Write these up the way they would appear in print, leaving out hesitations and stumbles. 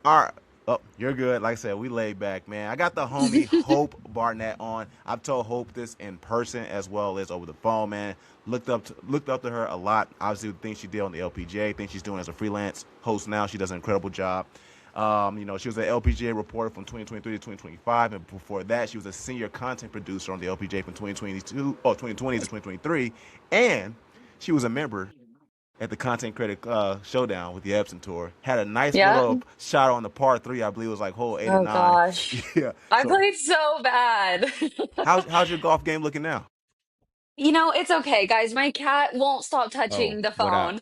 All right. Oh, you're good. Like I said, we laid back, man. I got the homie Hope Barnett on. I've told Hope this in person as well as over the phone, man. Looked up to her a lot. Obviously, the things she did on the LPGA, things she's doing as a freelance host now. She does an incredible job. She was an LPGA reporter from 2023 to 2025, and before that, she was a senior content producer on the LPGA from 2020 to 2023, and she was a member at the Content Critic Showdown with the Epson Tour. Had a nice Yeah. little shot on the par three, I believe it was like hole eight or Oh nine. gosh. Yeah. I So played so bad. how's your golf game looking now? It's okay, guys. My cat won't stop Oh, touching the without phone.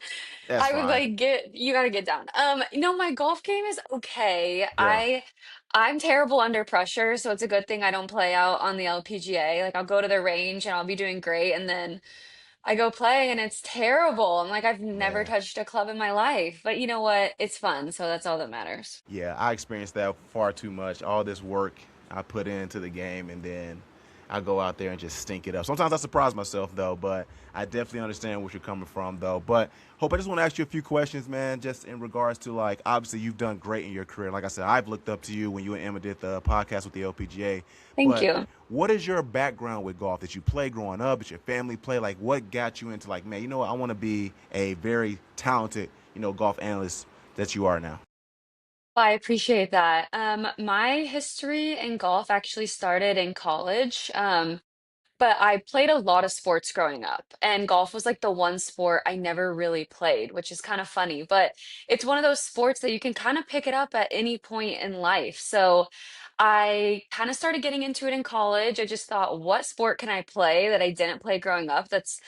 that's I would fine. like you gotta get down. My golf game is okay. Yeah. I'm terrible under pressure, so it's a good thing I don't play out on the LPGA. Like I'll go to the range and I'll be doing great, and then I go play and it's terrible. I'm like, I've never Yeah. touched a club in my life. But you know what? It's fun, so that's all that matters. Yeah, I experienced that far too much. All this work I put into the game, and then I go out there and just stink it up. Sometimes I surprise myself though, but I definitely understand where you're coming from though. But Hope, I just want to ask you a few questions, man, just in regards to like obviously you've done great in your career. Like I said, I've looked up to you when you and Emma did the podcast with the LPGA. Thank But you. what is your background with golf? Did you play growing up? Did your family play? Like what got you into like, man, you know what, I want to be a very talented, golf analyst that you are now? Well, I appreciate that. My history in golf actually started in college. But I played a lot of sports growing up, and golf was like the one sport I never really played, which is kind of funny. But it's one of those sports that you can kind of pick it up at any point in life. So I kind of started getting into it in college. I just thought, what sport can I play that I didn't play growing up that's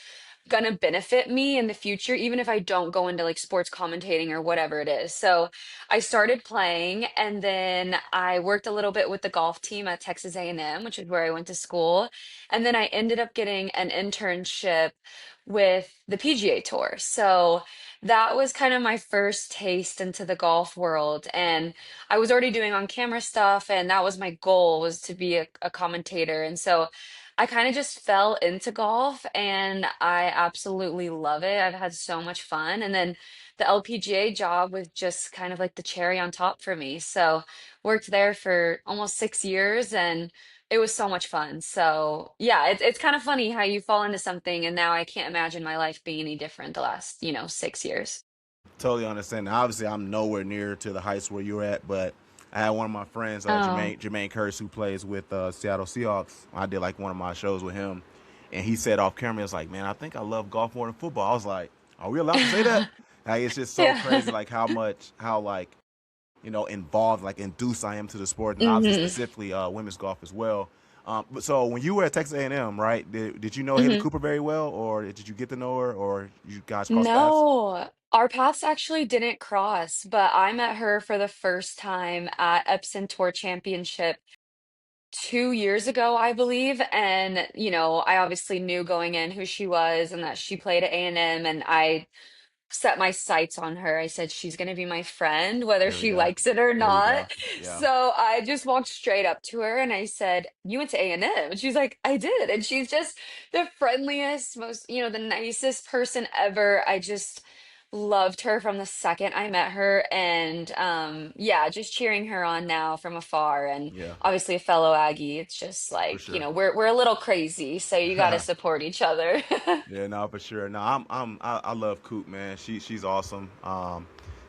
gonna benefit me in the future, even if I don't go into like sports commentating or whatever it is. So I started playing, and then I worked a little bit with the golf team at Texas A&M, which is where I went to school. And then I ended up getting an internship with the PGA Tour. So that was kind of my first taste into the golf world. And I was already doing on camera stuff, and that was my goal was to be a commentator. And so I kind of just fell into golf and I absolutely love it. I've had so much fun. And then the LPGA job was just kind of like the cherry on top for me. So worked there for almost 6 years and it was so much fun. So yeah, it's kind of funny how you fall into something and now I can't imagine my life being any different the last, 6 years. Totally understand. Obviously, I'm nowhere near to the heights where you're at, but I had one of my friends, Oh, Jermaine Curse, who plays with Seattle Seahawks. I did like one of my shows with him, and he said off camera, "It's like, man, I think I love golf more than football." I was like, "Are we allowed to say that?" Like, it's just so crazy, yeah. like how like involved, like induced I am to the sport, and obviously hmm specifically women's golf as well. But so when you were at Texas A&M, right? Did you know Haley hmm Cooper very well, or did you get to know her, or you guys cross paths? No, our paths actually didn't cross, but I met her for the first time at Epson Tour Championship 2 years ago, I believe. And, I obviously knew going in who she was and that she played at A&M, and I set my sights on her. I said, she's going to be my friend, whether There we she go. likes it or There we not. go. Yeah. So I just walked straight up to her and I said, you went to A&M? And M? And she's like, I did. And she's just the friendliest, most, the nicest person ever. I just loved her from the second I met her. And yeah, just cheering her on now from afar. And Yeah, obviously a fellow Aggie, it's just for like, sure. we're a little crazy. So you got to support each other. Yeah, no, for sure. No, I love Coop, man. She's awesome.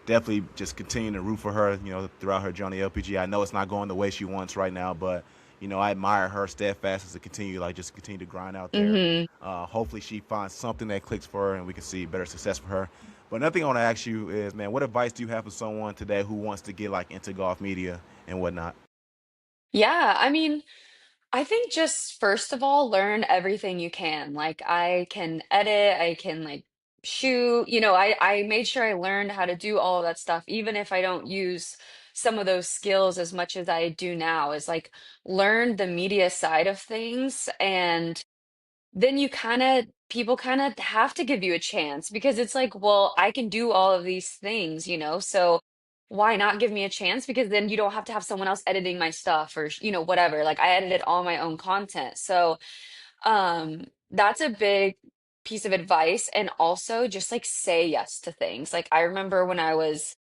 Definitely just continue to root for her, throughout her journey at LPG. I know it's not going the way she wants right now, but I admire her steadfastness to continue, like just continue to grind out there. hmm Hopefully she finds something that clicks for her and we can see better success for her. But another thing I want to ask you is, man, what advice do you have for someone today who wants to get like into golf media and whatnot? Yeah, I mean, I think just first of all, learn everything you can. Like I can edit, I can like shoot, I made sure I learned how to do all of that stuff, even if I don't use some of those skills as much as I do now, is like learn the media side of things. And then people kind of have to give you a chance because it's like, well, I can do all of these things, so why not give me a chance? Because then you don't have to have someone else editing my stuff or, whatever. Like I edited all my own content. So, that's a big piece of advice. And also just like say yes to things. Like I remember when I was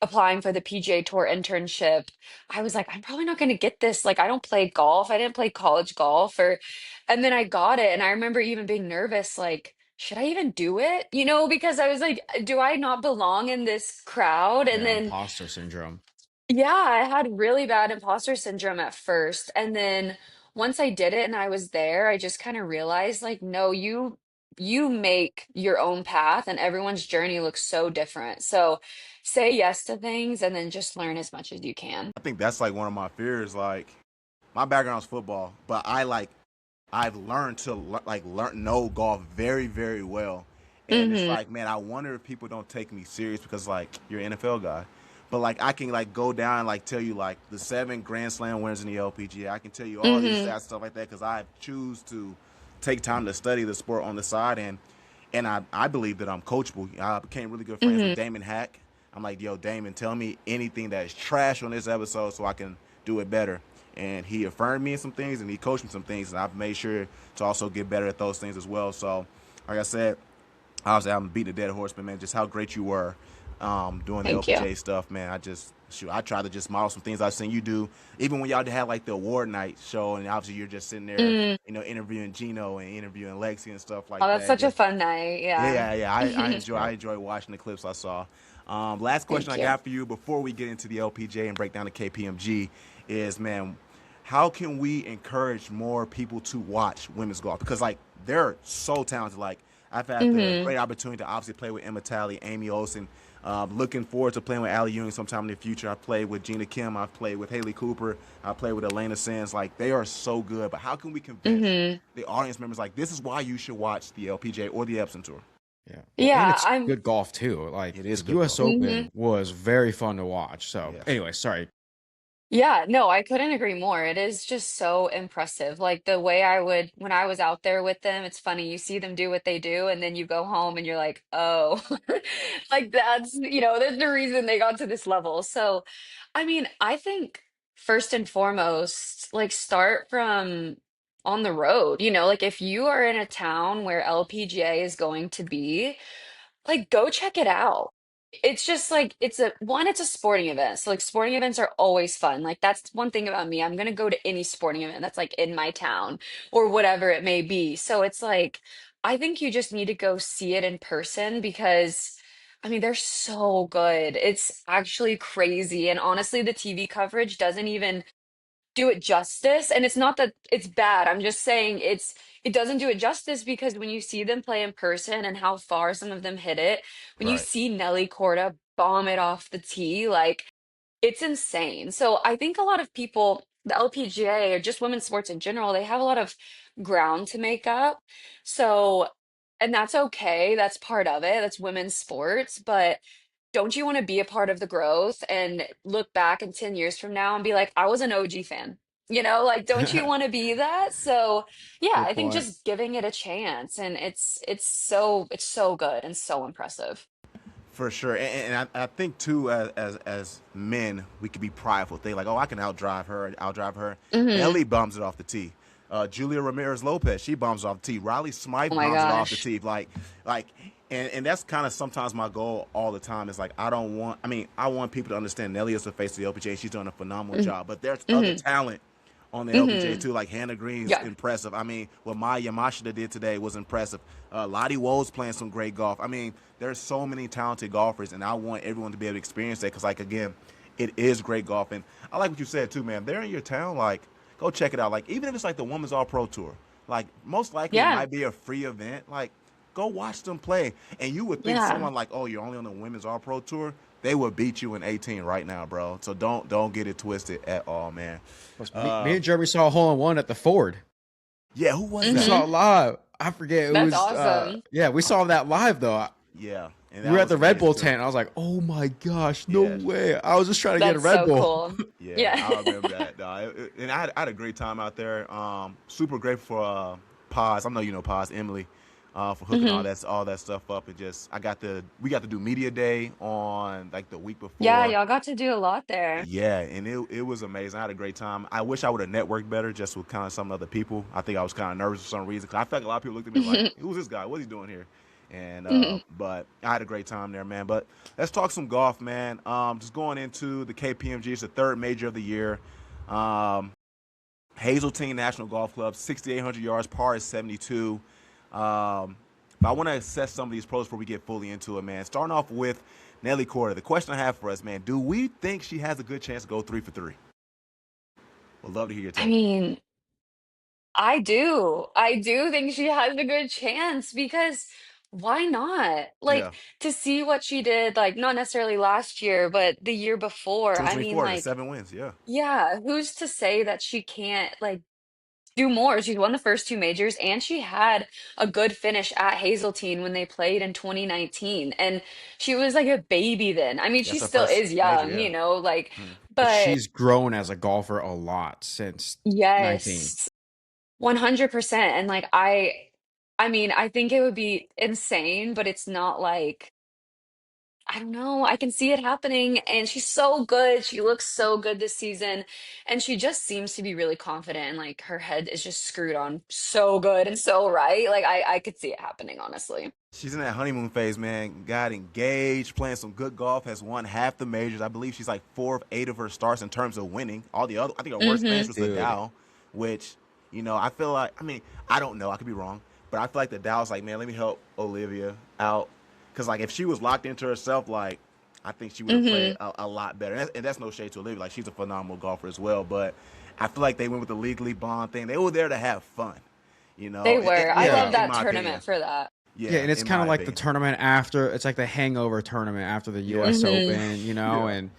applying for the PGA Tour internship, I was like, I'm probably not going to get this. Like, I don't play golf. I didn't play college golf and then I got it. And I remember even being nervous, like, should I even do it? Because I was like, do I not belong in this crowd? And Yeah, then imposter syndrome. yeah, I had really bad imposter syndrome at first. And then once I did it and I was there, I just kind of realized like, no, you make your own path and everyone's journey looks so different. So say yes to things and then just learn as much as you can. I think that's like one of my fears. Like my background's football, but I've learned to learn know golf very very well, and it's Hmm. like man, I wonder if people don't take me serious because like you're an NFL guy, but like I can like go down and like tell you like the 7 Grand Slam winners in the LPGA. I can tell you all these Hmm. stats stuff like that because I choose to take time to study the sport on the side and I believe that I'm coachable. I became really good friends with Hmm. Damon Hack. I'm like, yo, Damon, tell me anything that is trash on this episode so I can do it better. And he affirmed me in some things and he coached me some things, and I've made sure to also get better at those things as well. So, like I said, obviously I'm beating a dead horse, but man, just how great you were doing the Thank you. LPGA stuff, man. I just shoot, I try to just model some things I've seen you do. Even when y'all had like the award night show, and obviously you're just sitting there, Mm. interviewing Jeeno and interviewing Lexi and stuff Oh, like that's that. such a Just fun night. Yeah. yeah. I Yep. enjoy watching the clips I saw. Last question Thank I you. got for you before we get into the LPGA and break down the KPMG is, man, how can we encourage more people to watch women's golf? Because like they're so talented. Like I've had the Hmm. great opportunity to obviously play with Emma Talley, Amy Olsen. Looking forward to playing with Allie Ewing sometime in the future. I played with Gina Kim. I've played with Haley Cooper. I played with Elena Sands. Like they are so good. But how can we convince Hmm. the audience members like this is why you should watch the LPGA or the Epson Tour? Yeah. Well, and Yeah, it's I'm. good golf too. Like It is the good US golf. Mhm. Open was very fun to watch. So Yes. anyway, sorry. Yeah, no, I couldn't agree more. It is just so impressive. Like the way when I was out there with them, it's funny, you see them do what they do, and then you go home and you're like, oh, like there's the reason they got to this level. So, I mean, I think first and foremost, like start from on the road, like if you are in a town where LPGA is going to be, like, go check it out. It's just like it's a sporting event. So like sporting events are always fun. Like that's one thing about me. I'm gonna go to any sporting event that's like in my town or whatever it may be. So it's like I think you just need to go see it in person because I mean they're so good. It's actually crazy. And honestly, the TV coverage doesn't even do it justice. And it's not that it's bad. I'm just saying it doesn't do it justice because when you see them play in person and how far some of them hit it, when you Right. see Nelly Korda bomb it off the tee, like it's insane. So I think a lot of people, the LPGA or just women's sports in general, they have a lot of ground to make up. So, and that's okay. That's part of it. That's women's sports. But don't you want to be a part of the growth and look back in 10 years from now and be like, I was an OG fan? Like, don't you want to be that? So, yeah, Good I think point. just giving it a chance and it's so good and so impressive. For sure, and I think too, as men, we could be prideful. They like, oh, I can outdrive her. Hmm. Ellie bombs it off the tee. Julia Ramirez Lopez, she bombs it off the tee. Riley Oh Smythe my bombs it off the gosh. tee. Like, and that's kind of sometimes my goal all the time. Is like, I don't want. I mean, I want people to understand Nelly is the face of the LPGA. She's doing a phenomenal Hmm. job, but there's other Hmm. talent on the LPGA Hmm. too. Like Hannah Green's Yeah. impressive. I mean, what Maya Yamashita did today was impressive. Lottie Wole's playing some great golf. I mean, there's so many talented golfers, and I want everyone to be able to experience that because, like, again, it is great golf. And I like what you said too, man. They're in your town, like, go check it out. Like, even if it's like the Women's All Pro Tour, like, most likely it Yeah. might be a free event. Like, go watch them play. And you would think Yeah. someone like, oh, you're only on the Women's All Pro Tour, they would beat you in 18 right now, bro. So don't get it twisted at all, man. Plus, me Uh, and Jeremy saw a hole in one at the Ford. yeah, who was We that? saw Hmm. it live. I forget. It That's was awesome. yeah, we saw that live though. Yeah, and We that were at was the Red amazing Bull too. tent. I was like, oh my gosh, no Yeah, way. I was just trying to get a That's Red so Bull. cool. yeah, Yeah. I remember that. And I had a great time out there. Super grateful for Paz. I know you know Paz, Emily, for hooking Hmm. all that stuff up. And just we got to do media day on like the week Yeah, before. y'all got to do a lot there. Yeah, and it was amazing. I had a great time. I wish I would have networked better just with kind of some other people. I think I was kind of nervous for some reason because I felt like a lot of people looked at me like, "Who's this guy? What's he doing here?" And Mhm. but I had a great time there, man. But let's talk some golf, man. Just going into the KPMG, it's the third major of the year. Um, Hazeltine National Golf Club, 6,800 yards, par is 72. But I want to assess some of these pros before we get fully into it, man. Starting off with Nelly Korda. The question I have for us, man, do we think she has a good chance to go 3 for 3? Would love to hear your I take. mean, I do. I do think she has a good chance because why not? Like Yeah. to see what she did, like not necessarily last year, but the year before. I mean, 2024, the like, 7 wins. Yeah. yeah, who's to say that she can't like do more? She's won the first two majors and she had a good finish at Hazeltine when they played in 2019. And she was like a baby then. I mean, she That's her still first is major, young, yeah. like, Hmm. But but she's grown as a golfer a lot since 19. yes. 100%. And like I mean, I think it would be insane, but it's not like I don't know. I can see it happening and she's so good. She looks so good this season and she just seems to be really confident and like her head is just screwed on so good and so right. Like I could see it happening, honestly. She's in that honeymoon phase, man. Got engaged, playing some good golf, has won half the majors. I believe she's like 4 of 8 of her starts in terms of winning. All the other, I think her worst finish Mhm. was the Dude. Dow, which, I feel like, I don't know, I could be wrong, but I feel like the Dow's like, man, let me help Olivia out. Because, like, if she was locked into herself, like, I think she would have played Mhm. a lot better. And that's no shade to Olivia. Like, she's a phenomenal golfer as well. But I feel like they went with the legally bond thing. They were there to have fun, They were. I love Yeah. in that my opinion. tournament for that. Yeah, Yeah, and it's in kind of my like the opinion. tournament after, it's like the hangover tournament after the Yeah. US Mhm. Open, Yeah. and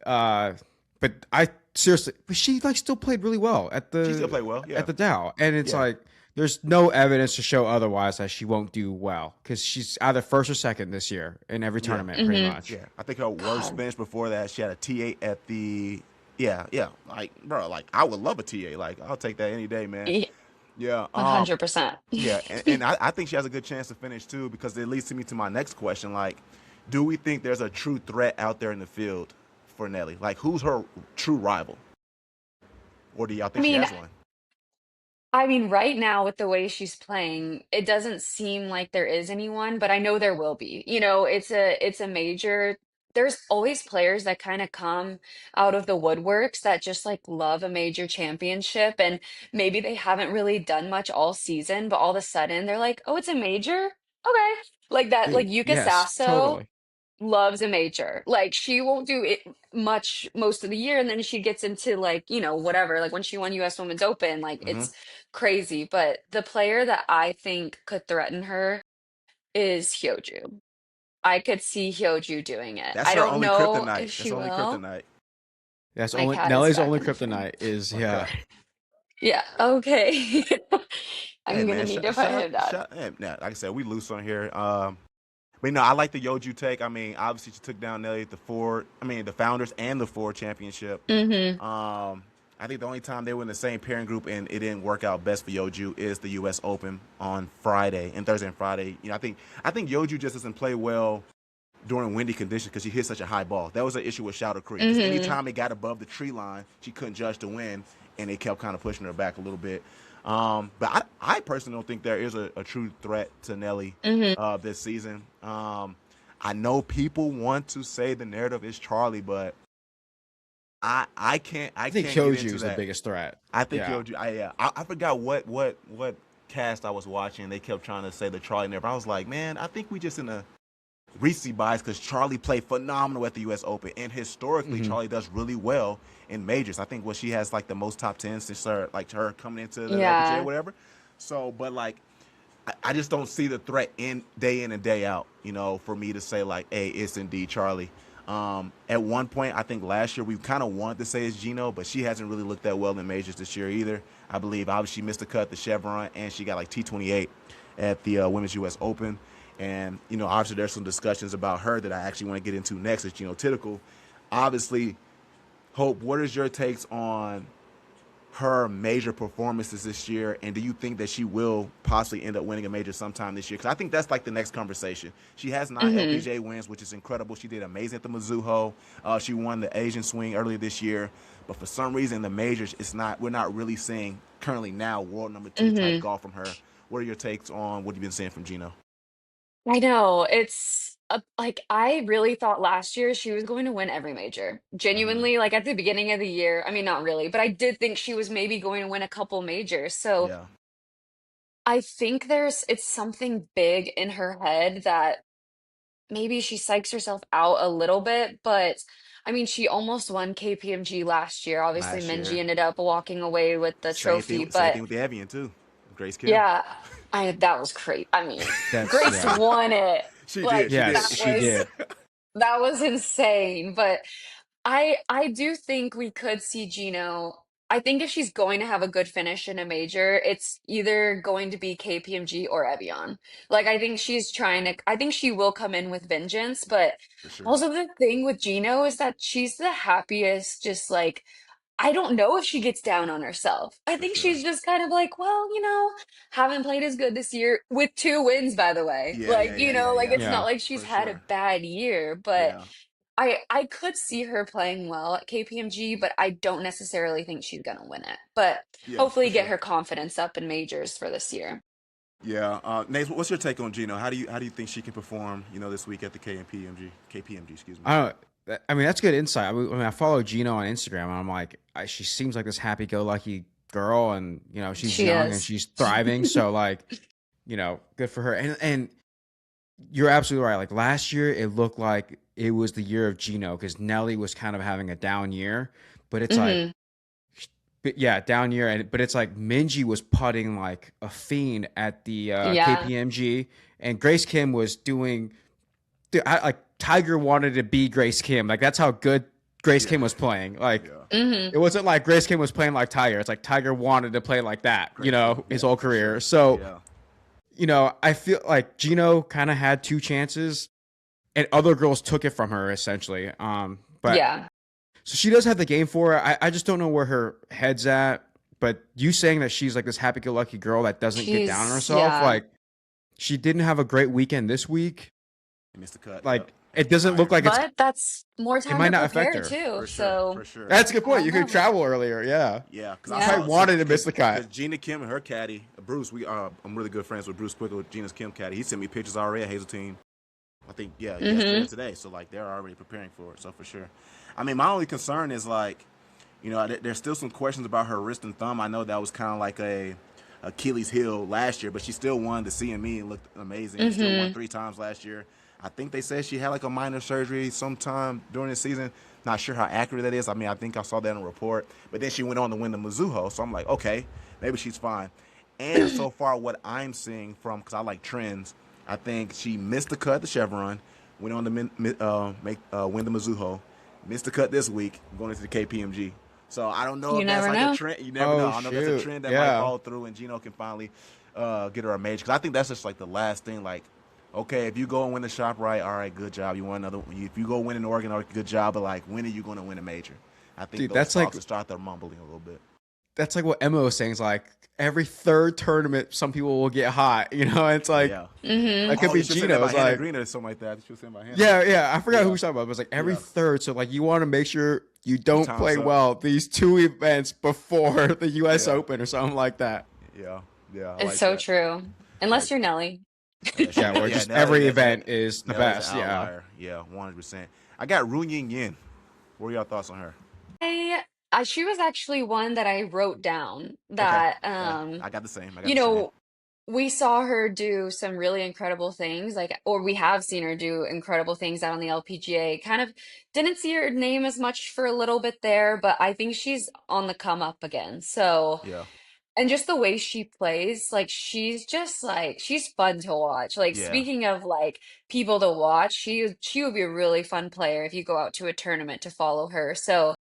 uh but I seriously, but she like still played really well She still played well. at Yeah. the Dow. And it's Yeah. like there's no evidence to show otherwise that she won't do well cuz she's either first or second this year in every Yeah. tournament pretty Mhm. much. Yeah. I think her worst God. finish before that, she had a T8 at the. Yeah. Yeah. Like, bro, like, I would love a T8. Like, I'll take that any day, man. Ye- Yeah. 100%. Yeah. And I think she has a good chance to finish, too, because it leads to me to my next question. Like, do we think there's a true threat out there in the field for Nelly? Like, who's her true rival? Or do y'all I think she mean, has one? right now with the way she's playing, it doesn't seem like there is anyone, but I know there will be. It's a major. There's always players that kind of come out of the woodworks that just like love a major championship and maybe they haven't really done much all season, but all of a sudden they're like, "Oh, it's a major? Okay." Like that, like Dude, Yuka yes, Sasso totally. loves a major. Like she won't do it much most of the year and then she gets into like, whatever. Like when she won US Women's Open, like Mm-hmm. it's crazy. But the player that I think could threaten her is Hyoju. I could see Hyoju doing it. That's I her don't only know kryptonite. if That's she her only will. kryptonite. That's My only cat is Nelly's back only on the phone. kryptonite is Okay. yeah. Yeah, okay. Hey I'm gonna man, need to put him down. like I said, we loose on here. But I like the Yoju take. I mean, obviously she took down Nelly at the Ford. I mean, the Founders and the Ford Championship. Hmm. I think the only time they were in the same pairing group and it didn't work out best for Yoju is the U.S. Open on Friday and Thursday and Friday. I think Yoju just doesn't play well during windy conditions because she hit such a high ball. That was an issue with Shadow Creek. Because Hmm. anytime it got above the tree line, she couldn't judge the wind, and it kept kind of pushing her back a little bit. But I personally don't think there is a true threat to Nelly Hmm. this season. I know people want to say the narrative is Charlie, but I can't I think get Hyoju into is the that. biggest threat. I think Yeah. Yoju. I forgot what cast I was watching. They kept trying to say the Charlie narrative. I was like, man, I think we just in a recency bias because Charlie played phenomenal at the U.S. Open, and historically, Mhm. Charlie does really well in majors. I think she has like the most top tens since her coming into the LPGA or Yeah. whatever. So, but like, I just don't see the threat in and day out. For me to say like, hey, it's indeed Charlie. At one point, I think last year we kind of wanted to say it's Jeeno, but she hasn't really looked that well in majors this year either. I believe obviously she missed the cut, the Chevron, and she got like T28 at the Women's U.S. Open. And obviously there's some discussions about her that I actually want to get into next. Is genotypical. Obviously, Hope, what is your takes on her major performances this year, and do you think that she will possibly end up winning a major sometime this year? Because I think that's like the next conversation. She has 9 Hmm. LPGA wins, which is incredible. She did amazing at the Mizuho. She won the Asian Swing earlier this year, but for some reason the majors, it's not. We're not really seeing currently now world number 2 type Hmm. golf from her. What are your takes on what you've been seeing from Jeeno? I know. It's like I really thought last year she was going to win every major. Hmm. Genuinely, like at the beginning of the year, I mean, not really, but I did think she was maybe going to win a couple majors. So Yeah, I think it's something big in her head that maybe she psychs herself out a little bit, but I mean, she almost won KPMG last year. Obviously, last Minji year. ended up walking away with the Same trophy, thing. Same but thing with the Evian too. Grace Kim. yeah, I that was great. I mean, That's Grace yeah. won it. She did. Like She did. Yes, she did. that was insane. But I do think we could see Jeeno. I think if she's going to have a good finish in a major, it's either going to be KPMG or Evian. Like I think she's trying to I think she will come in with vengeance, but For sure. also the thing with Jeeno is that she's the happiest, just like I don't know if she gets down on herself. I For think sure. she's just kind of like, well, haven't played as good this year with two wins, by the way. Yeah, Like, yeah, yeah, yeah, like yeah. it's not Yeah. like she's For had a sure. bad year, but Yeah. I could see her playing well at KPMG, but I don't necessarily think she's gonna win it. But Yeah, for hopefully get sure. her confidence up in majors for this year. Yeah. Nate, what's your take on Gino? How do you think she can perform? This week at the KPMG. Excuse me. I don't. I mean, that's good insight. I follow Jeeno on Instagram, and I'm like, she seems like this happy-go-lucky girl, and she's She young and is. she's thriving. So like, good for her. And you're absolutely right. Like last year, it looked like it was the year of Jeeno because Nelly was kind of having a down year, but it's like, Hmm. but yeah, down year, but it's like Minji was putting like a fiend at the Yeah. KPMG, and Grace Kim was doing. Dude, like Tiger wanted to be Grace Kim. Like that's how good Grace Yeah. Kim was playing. Like Yeah. Hmm. it wasn't like Grace Kim was playing like Tiger. It's like Tiger wanted to play like that. Great Kim. His Yeah, whole for sure. career. So Yeah. I feel like Gino kind of had two chances, and other girls took it from her essentially. But Yeah. so she does have the game for her. I just don't know where her head's at. But you saying that she's like this happy-go-lucky girl that doesn't get down on herself, Yeah. like she didn't have a great weekend this week. He missed the cut. Yep. Like it doesn't look Tired. like But that's more it time might to not affect prepare her. too. For sure. So For sure. That's a good I point. don't You could know. travel earlier. Yeah. Yeah, because I She Yeah. probably saw so wanted to miss the because cut. Gina Kim and her caddy Bruce, I'm really good friends with Bruce Quickle, Gina's Kim caddy. He sent me pictures already at Hazeltine. I think yesterday Hmm. and today. So like they're already preparing for it. So for sure. I mean, my only concern is like, there's still some questions about her wrist and thumb. I know that was kind of like a Achilles heel last year, but she still won the CME and looked amazing. Still won Hmm. 3 times last year. I think they said she had like a minor surgery sometime during the season. Not sure how accurate that is. I mean, I think I saw that in a report. But then she went on to win the Mizuho, so I'm like, okay, maybe she's fine. And so far, what I'm seeing from, because I like trends, I think she missed the cut, the Chevron, went on to win the Mizuho, missed the cut this week, going into the KPMG. So I don't know You if that's never like a know. trend. You never know. Oh I don't know if that's a shoot. trend that might Yeah. follow through and Gino can finally get her a major. Because I think that's just like the last thing. Like, okay, if you go and win the shop right, all right, good job. You won another. If you go win in Oregon, all right, good job. But like, when are you going to win a major? I think Dude, those that's like talks will start their mumbling a little bit. what Emma was saying. Is like every third tournament, some people will get hot. It's like Yeah. Hmm. that could Oh, be you should say that Gino. about It's Hannah like Green or something like that. You should say about Hannah. yeah, yeah. I forgot who Yeah. we was talking about. It was like every Yeah. third. So like you want to make sure you don't Time's play up. well these two events before the U.S. Yeah. Open or something like that. Yeah. Yeah. I It's like so that. true. Like, Unless you're Nelly. yeah, Yeah, where yeah, just every event is the Nelly's an best. Yeah. outlier. Yeah, 100%. I got Ru Ying Yin. What are your thoughts on her? I, she was actually one that I wrote down Okay. that I got the same. I got you the same. know, we saw her do some really incredible things, like, or we have seen her do incredible things out on the LPGA. Kind of didn't see her name as much for a little bit there, but I think she's on the come up again. So, Yeah. and just the way she plays, like, she's just like, she's fun to watch. Like, Yeah. speaking of like people to watch, she would be a really fun player if you go out to a tournament to follow her. So,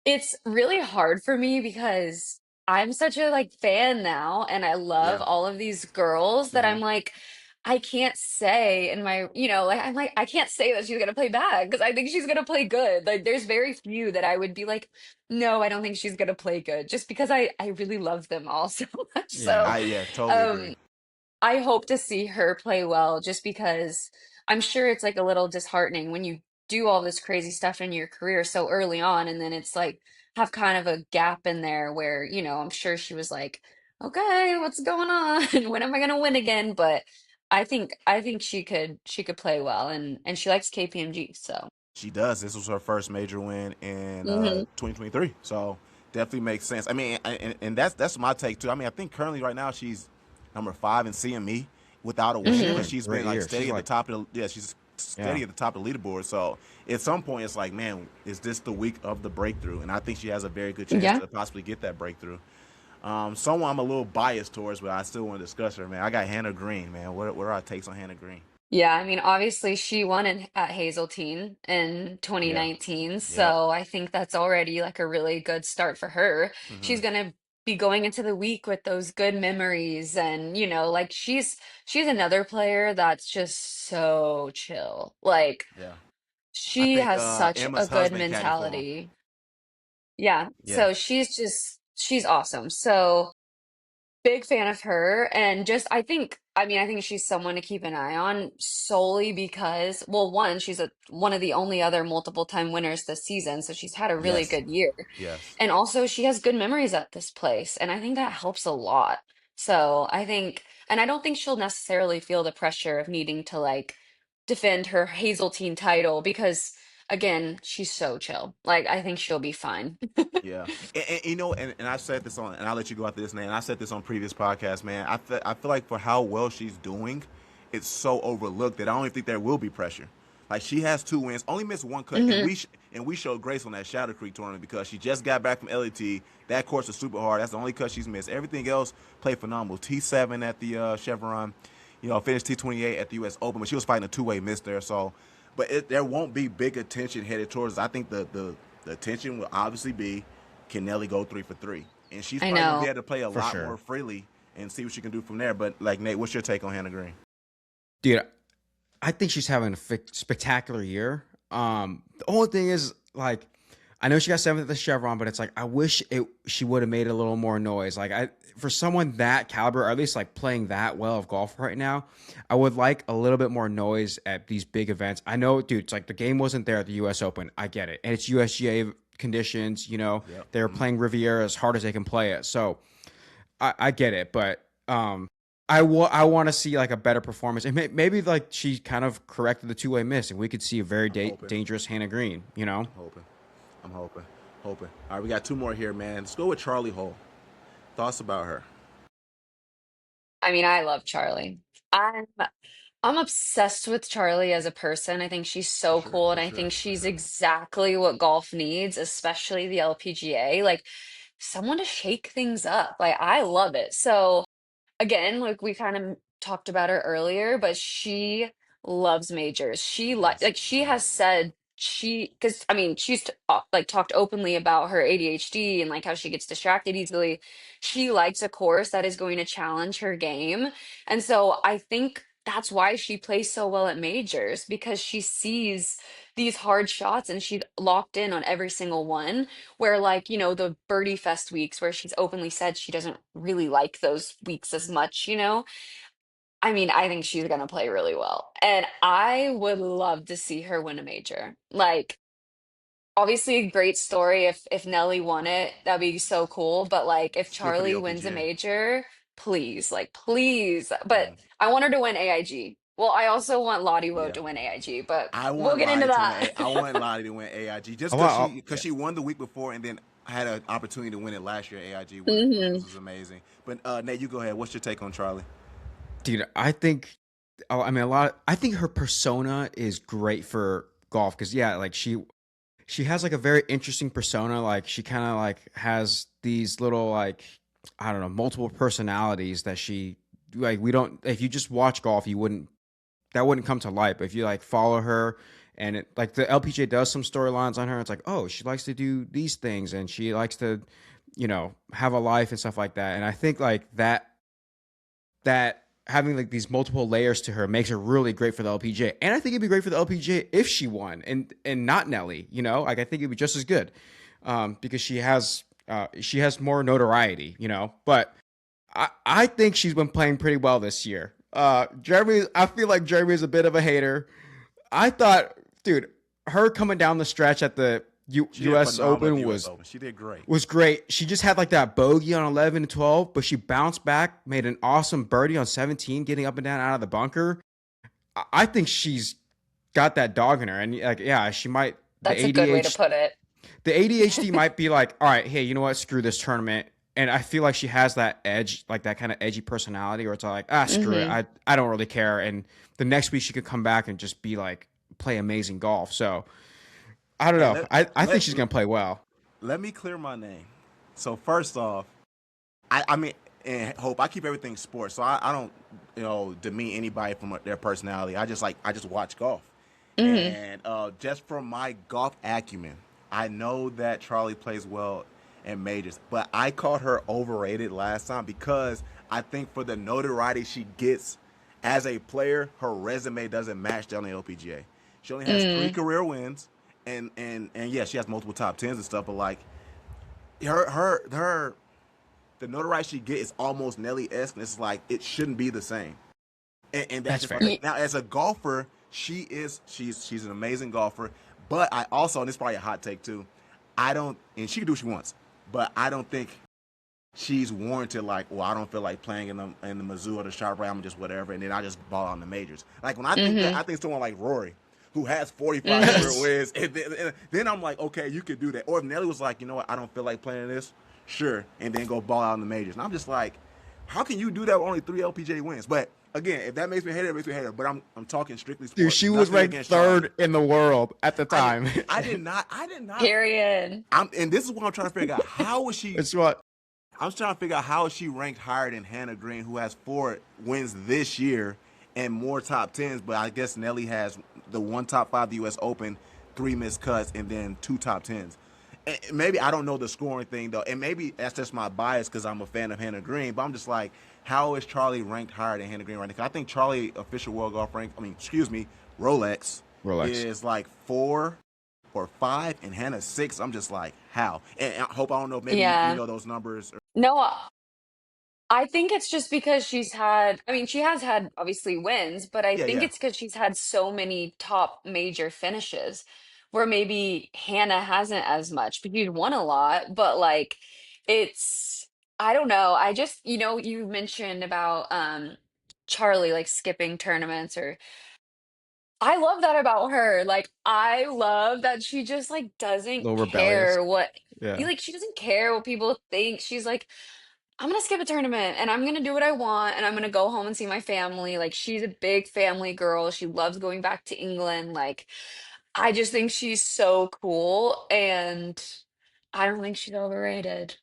it's really hard for me because I'm such a like fan now and I love Yeah. all of these girls that Hmm. I'm like I can't say in my like I'm like I can't say that she's gonna play bad because I think she's gonna play good. Like there's very few that I would be like, no, I don't think she's gonna play good just because I really love them all so much. Yeah. So Yeah, totally agree. um I hope to see her play well just because I'm sure it's like a little disheartening when you do all this crazy stuff in your career so early on and then it's like have kind of a gap in there where, I'm sure she was like, okay, what's going on? When am I going to win again? But I think she could play well, and she likes KPMG, so. She does. This was her first major win in Hmm. 2023, so definitely makes sense. I mean, and that's my take too. I mean, I think currently right now she's number 5 in CME without a Yeah, win, she's Hmm. but having a she's been great like year. steady She's at the like, top of the she's yeah, steady at the top of the leaderboard. So at some point, it's like, man, is this the week of the breakthrough? And I think she has a very good chance Yeah. to possibly get that breakthrough. Someone I'm a little biased towards, but I still want to discuss her, man. I got Hannah Green, man. What are our takes on Hannah Green? Yeah, I mean, obviously she won at Hazeltine in Yeah. 2019, Yep. so I think that's already like a really good start for her. Hmm. She's gonna be going into the week with those good memories, and like she's another player that's just so chill. Like Yeah. I she think has such a Emma's good husband caddy for him. mentality. Yeah, Yeah. so she's awesome. So big fan of her, and just I think she's someone to keep an eye on solely because, well, one, she's one of the only other multiple time winners this season, so she's had a really Yes. good year. Yes. And also she has good memories at this place, and I think that helps a lot. So I think, and I don't think she'll necessarily feel the pressure of needing to like defend her Hazeltine title because again, she's so chill. Like I think she'll be fine. Yeah, and I said this on, and I'll let you go after this, man. I said this on previous podcasts, man. I feel like for how well she's doing, it's so overlooked that I don't even think there will be pressure. Like she has 2 wins, only missed one cut, and Hmm. we showed grace on that Shadow Creek tournament because she just got back from LET. That course was super hard. That's the only cut she's missed. Everything else played phenomenal. T7 at the Chevron, finished T28 at the U.S. Open, but she was fighting a 2-way miss there. So, but there won't be big attention headed towards. I think the attention will obviously be, can Nelly go 3 for 3? And she's I probably gonna be know. able to play a for lot more sure. freely and see what she can do from there. But like Nate, what's your take on Hannah Green? Dude, I think she's having a spectacular year. The only thing is, like, I know she got 7th at the Chevron, but it's like I wish she would have made a little more noise. Like for someone that caliber, or at least like playing that well of golf right now, I would like a little bit more noise at these big events. I know, dude, it's like the game wasn't there at the U.S. Open. I get it, and it's USGA conditions. Yep. They're playing Riviera as hard as they can play it. So I get it, but I want to see like a better performance, and maybe like she kind of corrected the 2-way miss, and we could see a very I'm hoping. dangerous Hannah Green. I'm hoping. I'm hoping. Hoping. All right, we got 2 more here, man. Let's go with Charlie Hull. Thoughts about her? I mean, I love Charlie. I'm obsessed with Charlie as a person. I think she's For so sure. cool, and For I sure. think For she's sure. exactly what golf needs, especially the LPGA. Like someone to shake things up. Like I love it. So again, like we kind of talked about her earlier, but she loves majors. She Yes. like she has said because I mean she's like talked openly about her ADHD and like how she gets distracted easily. She likes a course that is going to challenge her game, and so I think that's why she plays so well at majors because she sees these hard shots and she's locked in on every single one where like the birdie fest weeks where she's openly said she doesn't really like those weeks as much. I mean, I think she's gonna play really well, and I would love to see her win a major. Like obviously a great story if Nelly won it, that'd be so cool, but like if Still for the Charlie wins a LPGA. major, please, like please, but Yeah. I want her to win AIG. Well, I also want Lottie Wood Yeah. to win AIG, but I we'll want get into Lottie to win. that. I want Lottie to win AIG just Oh, because wow, yeah, she won the week before and then had an opportunity to win it last year. AIG, which Hmm. was amazing. But Nate, you go ahead. What's your take on Charlie? dude. I think, I mean, a lot. I think her persona is great for golf because yeah, like she has like a very interesting persona. Like she kind of like has these little like, I don't know, multiple personalities that she like. We don't. If you just watch golf, you wouldn't that wouldn't come to light. But if you like follow her, and it like the LPGA does some storylines on her, it's like, oh, she likes to do these things and she likes to, have a life and stuff like that. And I think like that having like these multiple layers to her makes her really great for the LPGA. And I think it'd be great for the LPGA if she won and not Nelly. Like I think it'd be just as good, because she has more notoriety. But I think she's been playing pretty well this year. I feel like Jeremy is a bit of a hater. I thought, dude, her coming down the stretch at the She did U.S. phenomenal at the Open U.S. Open. She did great. was great. She just had like that bogey on 11 and 12, but she bounced back, made an awesome birdie on 17, getting up and down out of the bunker. I think she's got that dog in her, and like, yeah, she might the That's a good way to ADHD put it. the ADHD might be like, all right, hey, you know what? Screw this tournament. And I feel like she has that edge, like that kind of edgy personality where it's like, screw it. Hmm. I don't really care. And the next week she could come back and just be like, play amazing golf. So I don't And know. I think she's going to play well. let me clear my name. So first off, I mean, and Hope, I keep everything sports, so I don't, demean anybody from their personality. I just watch golf, Hmm. and just from my golf acumen, I know that Charlie plays well in majors, but I called her overrated last time because I think for the notoriety she gets as a player, her resume doesn't match down the LPGA. She only has three Mm. career wins, and yeah, she has multiple top tens and stuff, but like her the notoriety she gets is almost Nelly esque. It's like it shouldn't be the same, and that's That's just my fair. thing. Now, as a golfer, she's an amazing golfer, but I also, and this is probably a hot take too, I don't, and she can do what she wants, but I don't think she's warranted. Like, well, I don't feel like playing in the Mizzou or the Sharp, I'm just whatever, and then I just ball out in the majors. Like when I think that, Hmm. I think someone like Rory, who has 45 career Hmm. Yes. wins, and then I'm like, okay, you could do that. Or if Nelly was like, you know what, I don't feel like playing this, sure, and then go ball out in the majors. And I'm just like, how can you do that with only 3 LPGA wins? But again, if that makes me hate it, it makes me hate it. But I'm talking strictly Dude, sports. she was Nothing ranked against Charlie. third in the world at the I did, time. I did not. Period. And this is what I'm trying to figure out. How is she? It's what I'm trying to figure out how is she ranked higher than Hannah Green, who has 4 wins this year and more top tens. But I guess Nelly has the one top five, the U.S. Open, 3 missed cuts, and then 2 top tens. And maybe I don't know the scoring thing though, and maybe that's just my bias because I'm a fan of Hannah Green. But I'm just like, how is Charlie ranked higher than Hannah Green right now? 'Cause I think Charlie official world golf rank. I mean, excuse me, Rolex Rolex. is like 4 or 5, and Hannah's 6. I'm just like, how? And I hope I don't know. Maybe you Yeah. know those numbers. No, I think it's just because I mean, she has had obviously wins, but I Yeah, think yeah. it's because she's had so many top major finishes where maybe Hannah hasn't as much, but she's won a lot. But like, it's, I don't know. I just, you mentioned about Charlie like skipping tournaments or I love that about her. Like, I love that she just like A doesn't little rebellious. care what, Yeah. she doesn't care what people think. She's like, I'm gonna skip a tournament and I'm gonna do what I want and I'm gonna go home and see my family. Like she's a big family girl. She loves going back to England. Like I just think she's so cool and I don't think she's overrated.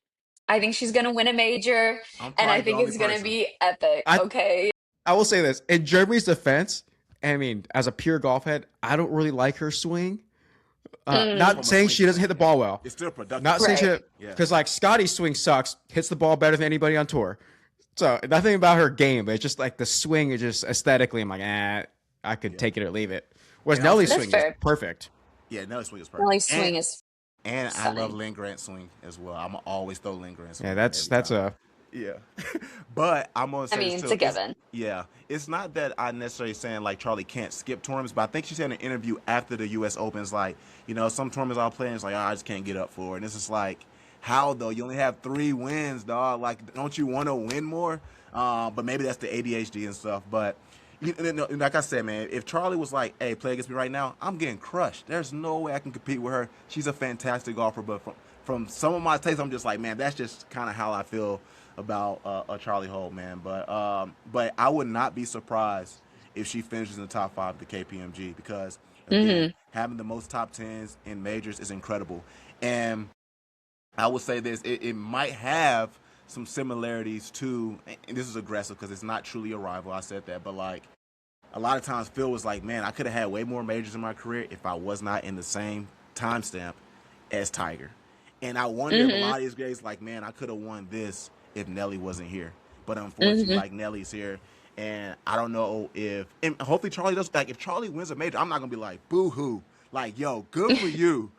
I think she's gonna win a major I'm and I probably the think only it's gonna person. be epic. I Okay. I will say this in Jeremy's defense. I mean, as a pure golf head, I don't really like her swing. Mm, Not From a saying swing she doesn't hit the standpoint, yeah. ball well. It's still productive Not though. saying she, right. Yeah. because like Scotty's swing sucks, hits the ball better than anybody on tour. So nothing about her game, but it's just like the swing is just aesthetically. I'm like, I could Yeah. take it or leave it. Whereas And I'll Nelly's say That's swing is fair. perfect. yeah, Nelly's swing is perfect. Nelly's swing is And I love stunning. Lynn Grant's swing as well. I'm always throw Lynn Grant's Yeah, swing in that's every that's time. a Yeah. But I'm gonna I say this mean, it's a too. given. It's not that I necessarily saying like Charlie can't skip tournaments, but I think she said in an interview after the US Opens, like, some tournaments I'll play and it's like, I just can't get up for it. And it's just like, how though? You only have 3 wins, dog. Like, don't you want to win more? But maybe that's the ADHD and stuff. But like I said, man, if Charlie was like, "Hey, play against me right now," I'm getting crushed. There's no way I can compete with her. She's a fantastic golfer, but from some of my takes, I'm just like, man, that's just kind of how I feel about a Charlie Holt, man. But I would not be surprised if she finishes in the top five of the KPMG because again, Hmm. having the most top tens in majors is incredible. And I would say this: it might have some similarities to, and this is aggressive because it's not truly a rival. I said that, but like a lot of times, Phil was like, man, I could have had way more majors in my career if I was not in the same timestamp as Tiger. And I wonder if a Hmm. lot of these guys like, man, I could have won this if Nelly wasn't here. But unfortunately, Hmm. like Nelly's here. And I don't know and hopefully Charlie does, like, if Charlie wins a major, I'm not going to be like, boo hoo. Like, yo, good for you.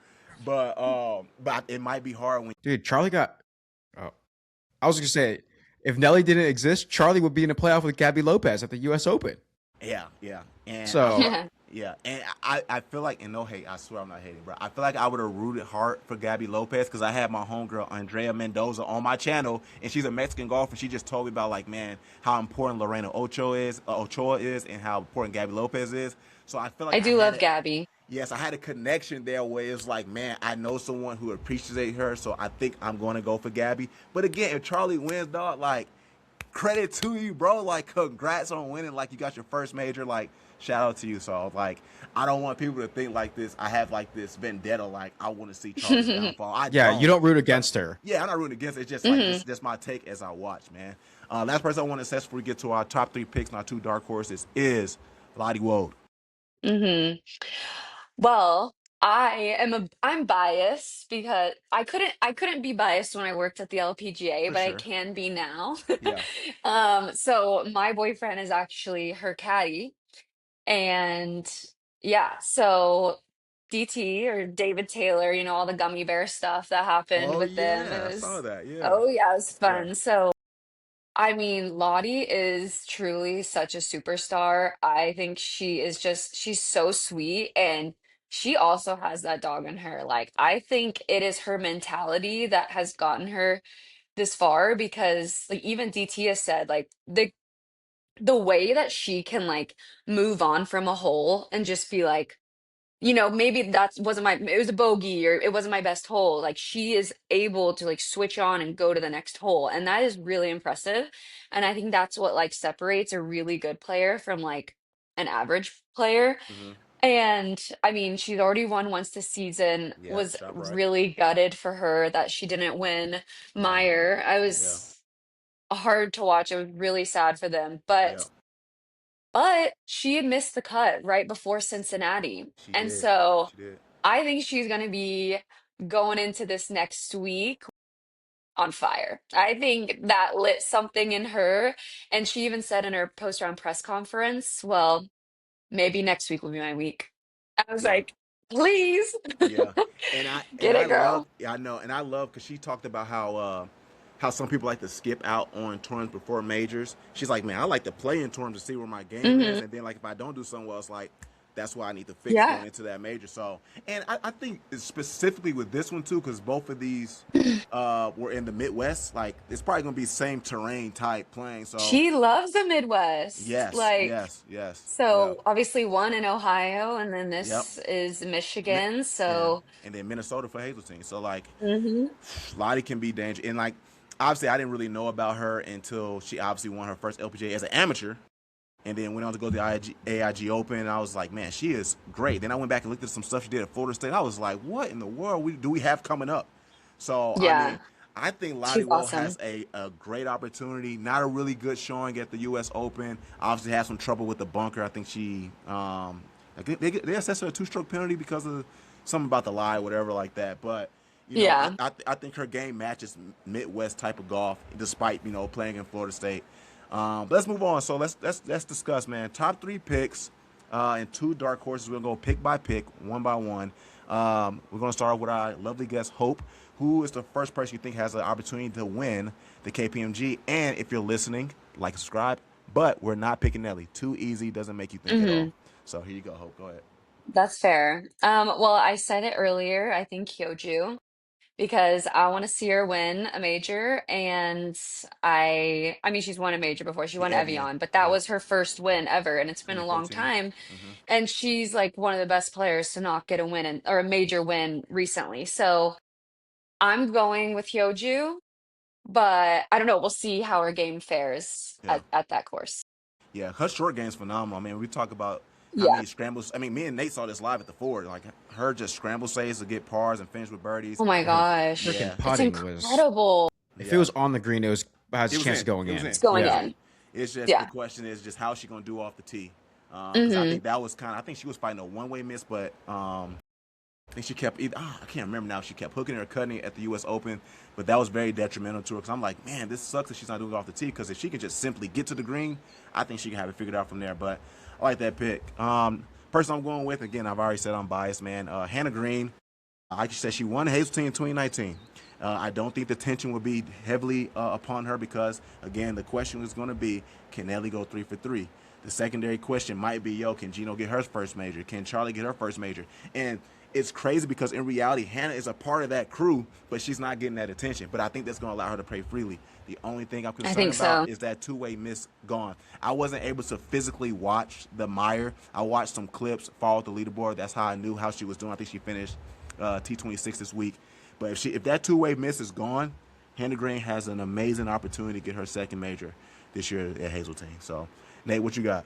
But it might be hard when, dude. Charlie got. Oh, I was gonna say, if Nelly didn't exist, Charlie would be in a playoff with Gabby Lopez at the U.S. Open. yeah, yeah. And So Yeah, and I feel like, and no hate, I swear I'm not hating, bro. I feel like I would have rooted hard for Gabby Lopez because I had my homegirl Andrea Mendoza on my channel, and she's a Mexican golfer. She just told me about like, man, how important Lorena Ochoa is, and how important Gabby Lopez is. So I feel like I I do had love it. Gabby. Yes, I had a connection there where it's like, man, I know someone who appreciates her, so I think I'm going to go for Gabby. But again, if Charlie wins, dog, like, credit to you, bro. Like, congrats on winning. Like, you got your first major. Like, shout out to you. So, like, I don't want people to think like this. I have like this vendetta. Like, I want to see Charlie's downfall. I Yeah, you don't. don't root But against her. yeah, I'm not rooting against it. It's just like Hmm. this. Just my take as I watch, man. Last person I want to say before we get to our top three picks and our two dark horses is Lottie Wold. Hmm. Well, I'm biased because I couldn't be biased when I worked at the LPGA, For but I sure. can be now. Yeah. So my boyfriend is actually her caddy, and yeah, so DT or David Taylor, all the gummy bear stuff that happened Oh with them. It yeah, I saw was, that. Yeah. oh yeah, it was Yeah. fun. So I mean, Lottie is truly such a superstar. I think she's so sweet, and she also has that dog in her. Like, I think it is her mentality that has gotten her this far because, like, even DT has said, like, the way that she can, like, move on from a hole and just be like, maybe that wasn't it was a bogey or it wasn't my best hole. Like she is able to like switch on and go to the next hole. And that is really impressive. And I think that's what like separates a really good player from like an average player. Hmm. And I mean, she's already won once this season, Yeah. was Shot right. really gutted for her that she didn't win Yeah. Meyer. I Yeah. was hard to watch. It was really sad for them. Yeah. But she had missed the cut right before Cincinnati. She And did. so She did. I think she's going to be going into this next week on fire. I think that lit something in her. And she even said in her post round press conference, well, maybe next week will be my week. I was Yeah. like, please Yeah, and I and get I it, love, girl. yeah, I know, and I love because she talked about how some people like to skip out on tournaments before majors. She's like, man, I like to play in tournaments to see where my game is, Hmm. and then like if I don't do something well, it's like that's why I need to fix Yeah. going into that major. So, and I think specifically with this one too, because both of these were in the Midwest. Like it's probably gonna be same terrain type playing. So, She loves the Midwest. yes, Like, yes, yes, yeah, so obviously one in Ohio, and then yep. this is Mi- Michigan. Yeah, So, and then Minnesota for Hazeltine. So like hmm. Lottie can be dangerous. And like, obviously, I didn't really know about her until she obviously won her first LPGA as an amateur, and then went on to go to the AIG Open. And I was like, man, she is great. Then I went back and looked at some stuff she did at Florida State. I was like, what in the world do we have coming up? So I mean, Yeah, I think Lottie she's Will has awesome. a great opportunity. Not a really good showing at the U.S. Open. Obviously, had some trouble with the bunker. I think I think they assessed her a two-stroke penalty because of something about the lie, whatever like that. But Yeah. I think her game matches Midwest type of golf, despite playing in Florida State. But let's move on. So let's discuss, man. Top three picks and two dark horses. We're gonna go pick by pick, one by one. We're gonna start with our lovely guest Hope, who is the first person you think has an opportunity to win the KPMG. And if you're listening, like, subscribe. But we're not picking Nelly. Too easy, doesn't make you think at all. Hmm. So here you go, Hope. Go ahead. That's fair. Well, I said it earlier, I think Kyoju, because I want to see her win a major. And I mean, she's won a major before. She The won Evian. Evian, but that Yep. was her first win ever, and it's been a long 2014. time. Hmm. And she's like one of the best players to not get a win or a major win recently. So I'm going with Hyoju, but I don't know. We'll see how her game fares Yeah. at that course. Yeah, her short game's phenomenal. I mean, we talk about how Yeah. many scrambles. I mean, me and Nate saw this live at the Ford. Like her just scramble saves to get pars and finish with birdies. Oh my Her gosh. Yeah, freaking It's putting was, incredible. if it yeah. was on the green, it was has It a was chance in. of going It was in. in. It's going It was Yeah. in. in. It's just the Yeah. question is just how's she gonna do off the tee? Because I Hmm. think that was kind of. I think she was fighting a one-way miss, but I think she kept either. I can't remember now. She kept hooking or cutting it at the U.S. Open, but that was very detrimental to her. Because I'm like, man, this sucks that she's not doing it off the tee. Because if she can just simply get to the green, I think she can have it figured out from there. But I like that pick. Person I'm going with, again, I've already said I'm biased, man. Hannah Green. Like you said, she won Hazeltine in 2019. I don't think the tension will be heavily upon her because, again, the question is going to be, can Nelly go 3 for 3? The secondary question might be, yo, can Jeeno get her first major? Can Charlie get her first major? And it's crazy because in reality, Hannah is a part of that crew, but she's not getting that attention. But I think that's going to allow her to play freely. The only thing I'm I concerned think about so. is that two-way miss gone. I wasn't able to physically watch the Meyer. I watched some clips, followed the leaderboard. That's how I knew how she was doing. I think she finished T26 this week. But if that two-way miss is gone, Hannah Green has an amazing opportunity to get her second major this year at Hazeltine. So, Nate, what you got?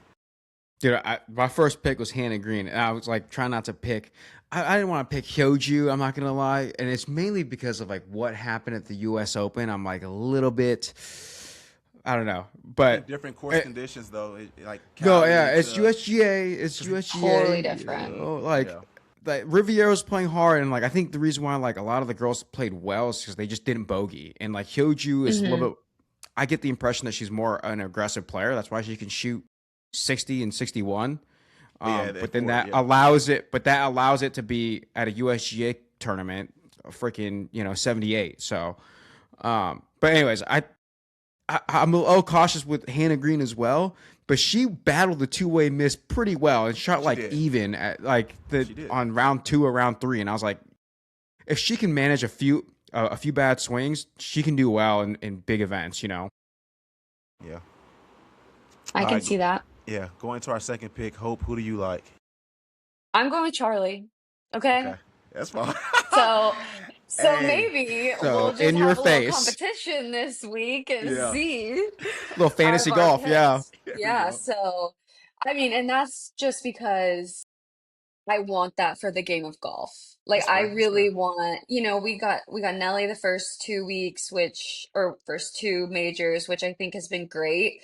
Dude, my first pick was Hannah Green, and I was like trying not to pick. I didn't want to pick Hyoju. I'm not gonna lie, and it's mainly because of like what happened at the U.S. Open. I'm like a little bit, I don't know, I think but different course conditions though, like no, yeah, Cali it's to USGA, it's Totally USGA. different. Like yeah, Riviero's playing hard, and like I think the reason why like a lot of the girls played well is because they just didn't bogey, and like Hyoju is a little Hmm. bit. I get the impression that she's more an aggressive player. That's why she can shoot 60 and 61. yeah, But then yeah. that allows it to be at a USGA tournament, a freaking 78. So, but anyways, I'm a little cautious with Hannah Green as well. But she battled the two-way miss pretty well and shot She like did. even at like She did. on round 2 or round 3, and I was like, if she can manage a few bad swings, she can do well in big events. Yeah. I All can right. see that. Yeah. Going to our second pick, Hope. Who do you like? I'm going with Charlie. Okay. Okay, that's fine. So Hey. maybe So we'll just in your have a little face, competition this week and Yeah. see little out fantasy of our golf, yeah. picks. There we Yeah, go. so I mean, and that's just because I want that for the game of golf. Like That's I fair. That's fair. really want, we got Nelly the first 2 weeks, or first two majors, which I think has been great.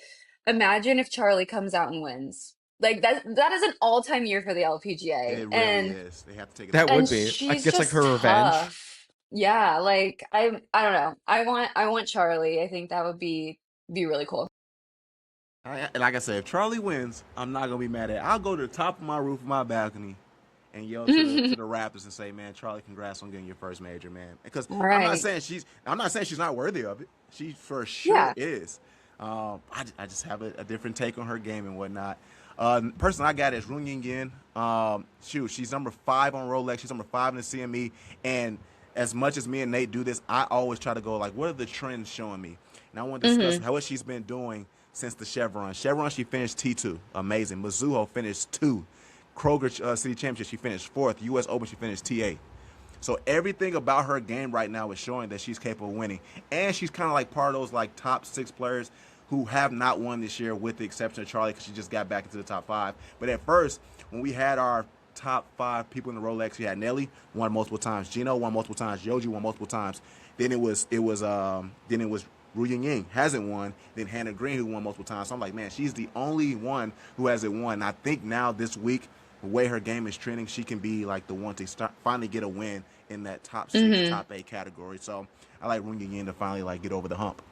Imagine if Charlie comes out and wins. Like that is an all-time year for the LPGA. It really And is. They have to take it That away. would and be. I she's guess like just her revenge. tough. Yeah, like I don't know. I want Charlie. I think that would be really cool. And like I said, if Charlie wins, I'm not gonna be mad at it. I'll go to the top of my roof of my balcony and yell to the Raptors and say, "Man, Charlie, congrats on getting your first major, man." Because All right. I'm not saying she's not worthy of it. She for sure Yeah. is. I just have a different take on her game and whatnot. Person I got is Rung Ying Yin. She's number 5 on Rolex. She's number 5 in the CME. And as much as me and Nate do this, I always try to go like, what are the trends showing me? And I want to discuss Hmm. what she's been doing since the Chevron. Chevron, she finished T2, amazing. Mizuho finished 2. Kroger City Championship, she finished 4th. U.S. Open, she finished T8. So everything about her game right now is showing that she's capable of winning, and she's kind of like part of those like top 6 players who have not won this year, with the exception of Charlie, because she just got back into the top 5. But at first, when we had our top 5 people in the Rolex, we had Nelly won multiple times, Jeeno won multiple times, Yoji won multiple times. Then it was Ru Ying Ying hasn't won. Then Hannah Green, who won multiple times. So I'm like, man, she's the only one who hasn't won. And I think now this week, the way her game is trending, she can be like the one to finally get a win in that top 6, Hmm. top 8 category. So I like Ru Ying Ying to finally like get over the hump.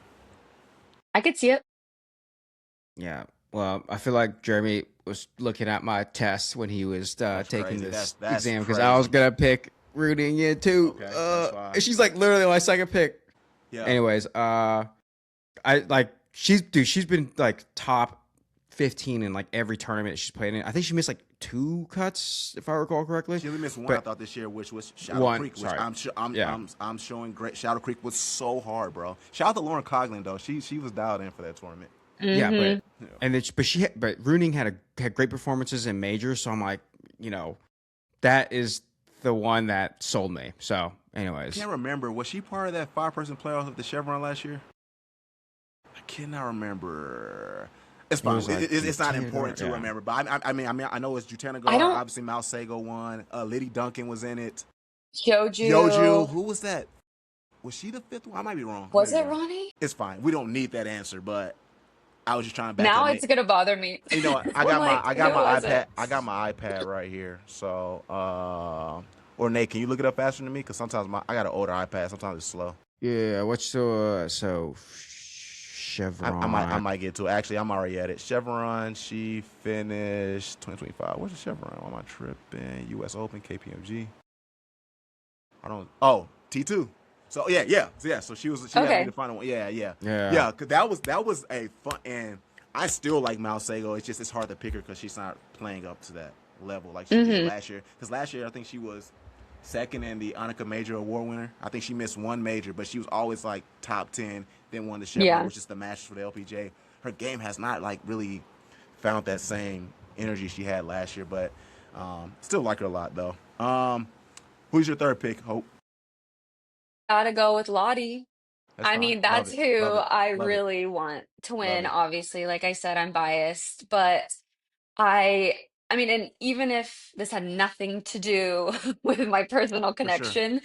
I could see it. Yeah. Well, I feel like Jeremy was looking at my test when he was That's taking crazy. this That's exam because I was crazy. gonna pick Rooting in too. Okay, that's fine. And she's like literally my second pick. Yeah. Anyways, I like she's been like top 15 in like every tournament she's played in. I think she missed like 2 cuts if I recall correctly. She only missed one, But I thought, this year, which was Shadow one, Creek, which sorry. Yeah. I'm showing great. Shadow Creek was so hard, bro. Shout out to Lauren Coughlin though. She was dialed in for that tournament. Yeah, Hmm. but Rooning had great performances in majors, so I'm like, that is the one that sold me. So, I anyways, can't remember. Was she part of that 5-person playoff of the Chevron last year? I cannot remember. It's It fine. was like It's not Jutana, important to yeah. remember. But I mean, I know it's Jutana I Gar. don't Obviously, Mal Sago won. Liddy Duncan was in it. Hyoju. Yoju, who was that? Was she the 5th one? I might be wrong. Was it Ronnie? It's fine. We don't need that answer, but I was just trying to back Now up it's gonna bother me. You know what? I'm like, I got who my was iPad. it? I got my iPad right here. So, or Nate, can you look it up faster than me? Because sometimes I got an older iPad. Sometimes it's slow. Yeah. What's so Chevron? I might get to it. Actually, I'm already at it. Chevron, she finished 2025. Where's the Chevron? Why am I tripping? U.S. Open, KPMG. T2. So yeah. So she had to be Okay. the final one. Yeah. Yeah. Cause that was a fun, and I still like Malsego. It's just it's hard to pick her because she's not playing up to that level like she did Hmm. last year. Because last year I think she was second in the Annika Major Award winner. I think she missed one major, but she was always like top 10. Then won the Chevron, Yeah. which is the Masters for the LPGA. Her game has not like really found that same energy she had last year, but still like her a lot though. Who's your third pick, Hope? Gotta go with Lottie. That's I fine. mean, Love that's it. who Love it. I Love it. really want to Love win. it. Obviously, like I said, I'm biased, but I I mean, and even if this had nothing to do with my personal For sure. connection,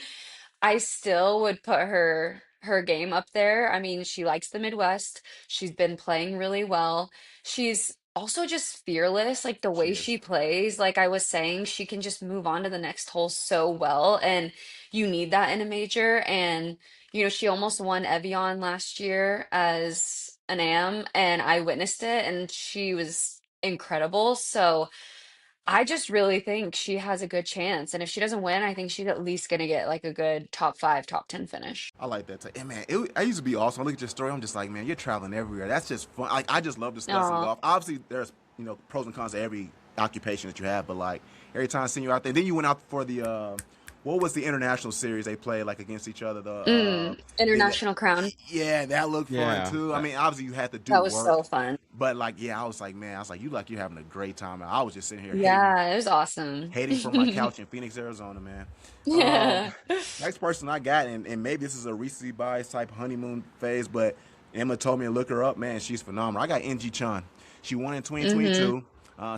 I still would put her game up there. I mean, she likes the Midwest. She's been playing really well. She's also just fearless, like the She way is. she plays. Like I was saying, she can just move on to the next hole so well, and you need that in a major. And she almost won Evian last year as an AM, and I witnessed it, and she was incredible. So I just really think she has a good chance. And if she doesn't win, I think she's at least going to get like a good top five, top 10 finish. I like that. And man, I used to be awesome. I look at your story. I'm just like, man, you're traveling everywhere. That's just fun. Like, I just love discussing Oh, golf. Obviously, there's pros and cons to every occupation that you have, but like every time I see you out there, then you went out for the what was the international series they played like against each other? The International Crown. yeah, that looked fun Yeah. too. I mean, obviously you had to do That was work, so fun. but like, yeah, I was like, man, I was like, you like you're having a great time. And I was just sitting here Yeah, it was awesome. hating from my couch in Phoenix, Arizona, man. Um, Yeah. Next person I got, and maybe this is a recency bias type honeymoon phase, but Emma told me to look her up. Man, she's phenomenal. I got NG Chun. She won in Hmm. 2022.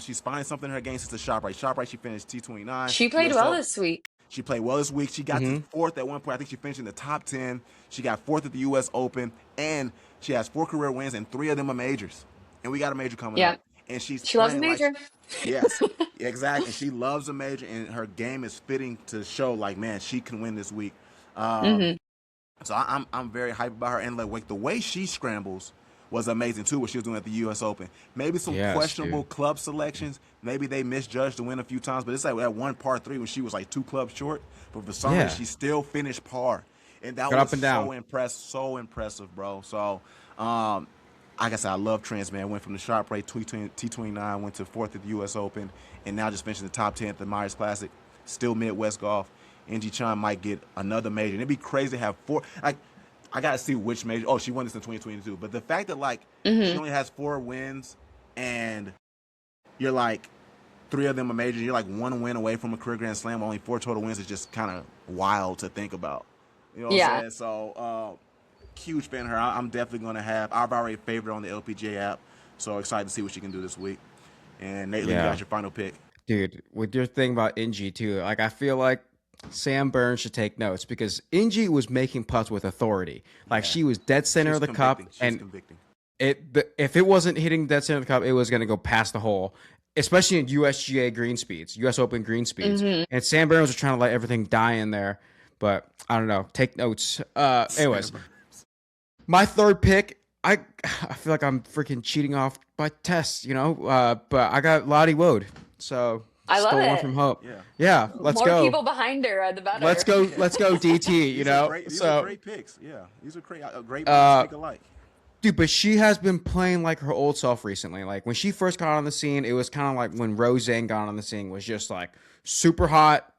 She's finding something in her game since the shop right. Shop right, she finished T29, She played US well Open. this week. She played well this week. She got to Hmm. fourth at one point. I think she finished in the top 10. She got fourth at the U.S. Open, and she has 4 career wins, and 3 of them are majors. And we got a major coming Yeah. up. And she's She loves a playing like, major. yes, exactly. And she loves a major, and her game is fitting to show, like, man, she can win this week. Um, Hmm. so I'm very hyped about her, and like the way she scrambles was amazing too. What she was doing at the U.S. Open, maybe some Yes, questionable dude. club selections. Maybe they misjudged the win a few times, but it's like that one par three when she was like 2 clubs short, but for some reason Yeah. she still finished par, and that Got was up and down. so impressive, bro. So, um, like I said, I love Trans man. Went from the sharp rate T29, went to fourth at the U.S. Open, and now just finished in the top 10 at the Myers Classic. Still Midwest golf. NG Chan might get another major. And it'd be crazy to have four. Like, I gotta see which major. Oh, she won this in 2022. But the fact that like she Hmm. only has 4 wins, and you're like 3 of them are major. You're like 1 win away from a career Grand Slam. Only 4 total wins is just kind of wild to think about. You know what I'm Yeah. saying? So, huge fan of her. I'm definitely gonna have. I've already favored her on the LPGA app. So excited to see what she can do this week. And Nate, you Yeah. got your final pick. Dude, with your thing about NG too, like I feel like Sam Burns should take notes because NG was making putts with authority. Like Yeah, she was dead she center was of the convicting. cup, She was and convicting. if it wasn't hitting dead center of the cup, it was going to go past the hole, especially in USGA green speeds, US Open green speeds. Hmm. And Sam Burns was trying to let everything die in there, but I don't know. Take notes. Anyways, Sam. my third pick. I feel like I'm freaking cheating off my tests, but I got Lottie Wood, so I love stole one it. from Hope. Yeah. Yeah, let's More go. people behind her, the Let's better. go. Yeah. Let's go, DT. These are great. These are So, great picks. Yeah, these are great minds uh, think alike. dude, but she has been playing like her old self recently. Like when she first got on the scene, it was kind of like when Roseanne got on the scene, was just like super hot,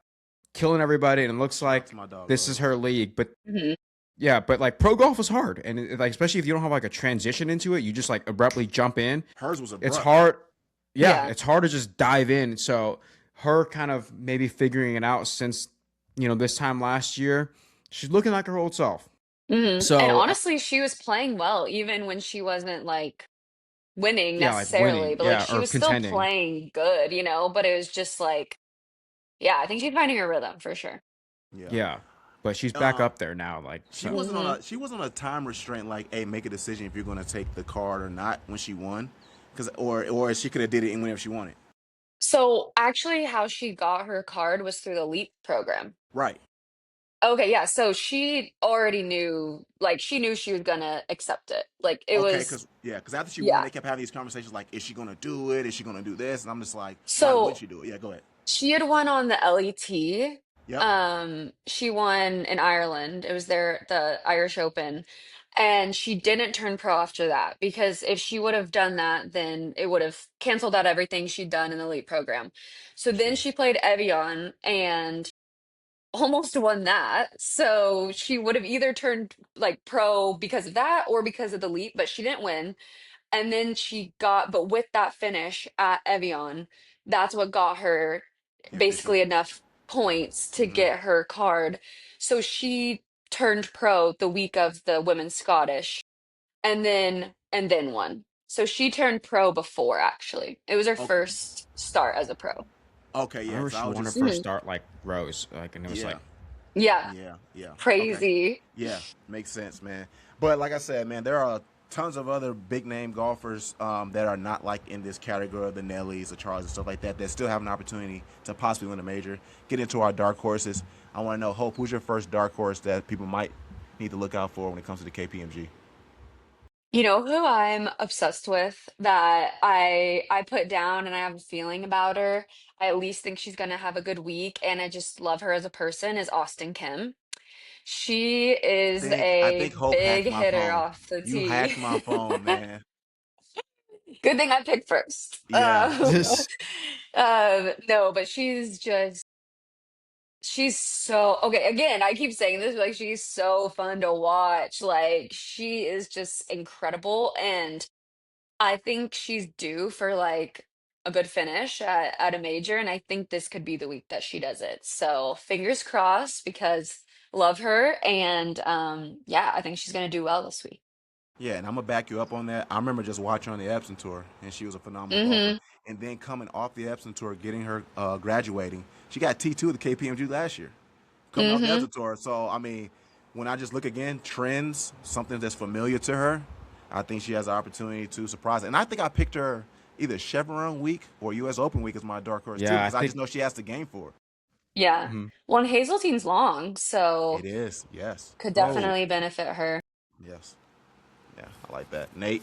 killing everybody, and it looks Shout out like to my dog this is Rose. her league. But Hmm. yeah, but like pro golf is hard, and like especially if you don't have like a transition into it, you just like abruptly jump in. Hers was It's abrupt. hard. Yeah, Yeah. it's hard to just dive in. So her kind of maybe figuring it out since this time last year, she's looking like her old self. And So honestly, she was playing well, even when she wasn't like winning yeah, like necessarily, winning, but like yeah, she or was still contending. playing good, but it was just like, yeah, I think she's finding her rhythm for sure. Yeah. Yeah, but she's back Um, up there now. Like she so, wasn't on Hmm. a she wasn't on a time restraint like, hey, make a decision if you're gonna take the card or not when she won, because or she could have did it whenever she wanted. So actually, how she got her card was through the LEAP program. Right. Okay, yeah. So she already knew, like, she knew she was gonna accept it. Like, it Okay. was, Because after she won, yeah. they kept having these conversations like, is she gonna do it? Is she gonna do this? And I'm just like, why would So she do it? Yeah. Go ahead. she had won on the LET. Yep. She won in Ireland. It was the Irish Open. And she didn't turn pro after that because if she would have done that, then it would have canceled out everything she'd done in the elite program. So then Sure. she played Evian and almost won that. So she would have either turned like pro because of that or because of the elite, but she didn't win. And then but with that finish at Evian, that's what got her The official. basically enough points to Hmm. get her card. So she turned pro the week of the women's Scottish and then won. So she turned pro before actually. It was her Okay. first start as a pro. Okay. I Yeah. remember Because she I was won her just. first Mhm. start like Rose, like, and it was Yeah. like, Yeah, Yeah. Yeah. Okay. crazy. Yeah. Makes sense, man. But like I said, man, there are tons of other big name golfers that are not like in this category of the Nellys, the Charles, and stuff like that still have an opportunity to possibly win a major. Get into our dark horses. I want to know, Hope, who's your first dark horse that people might need to look out for when it comes to the KPMG? You know who I'm obsessed with that I put down and I have a feeling about her. I at least think she's gonna have a good week and I just love her as a person is Austin Kim. She is I think a Hope big hacked my hitter phone. off the You tee. hacked my phone, man. Good thing I picked first. Yeah. this. No, but she's so okay. Again, I keep saying this, like she's so fun to watch. Like she is just incredible, and I think she's due for like a good finish at a major, and I think this could be the week that she does it. So fingers crossed because love her, and yeah, I think she's gonna do well this week. Yeah, and I'm gonna back you up on that. I remember just watching her on the Epson tour, and she was a phenomenal golfer. Mm-hmm. And then coming off the Epson tour, getting her graduating, she got T2 at the KPMG last year. Coming off the Mm-hmm. Epson tour, so I mean, when I just look again, trends, something that's familiar to her, I think she has an opportunity to surprise. And I think I picked her either Chevron week or U.S. Open week as my dark horse too, Yeah, I because I just think. know she has the game for it. Yeah. Mhm. Well, and Hazeltine's long, so It is, yes. could Oh, definitely benefit her. Yes, yeah, I like that. Nate,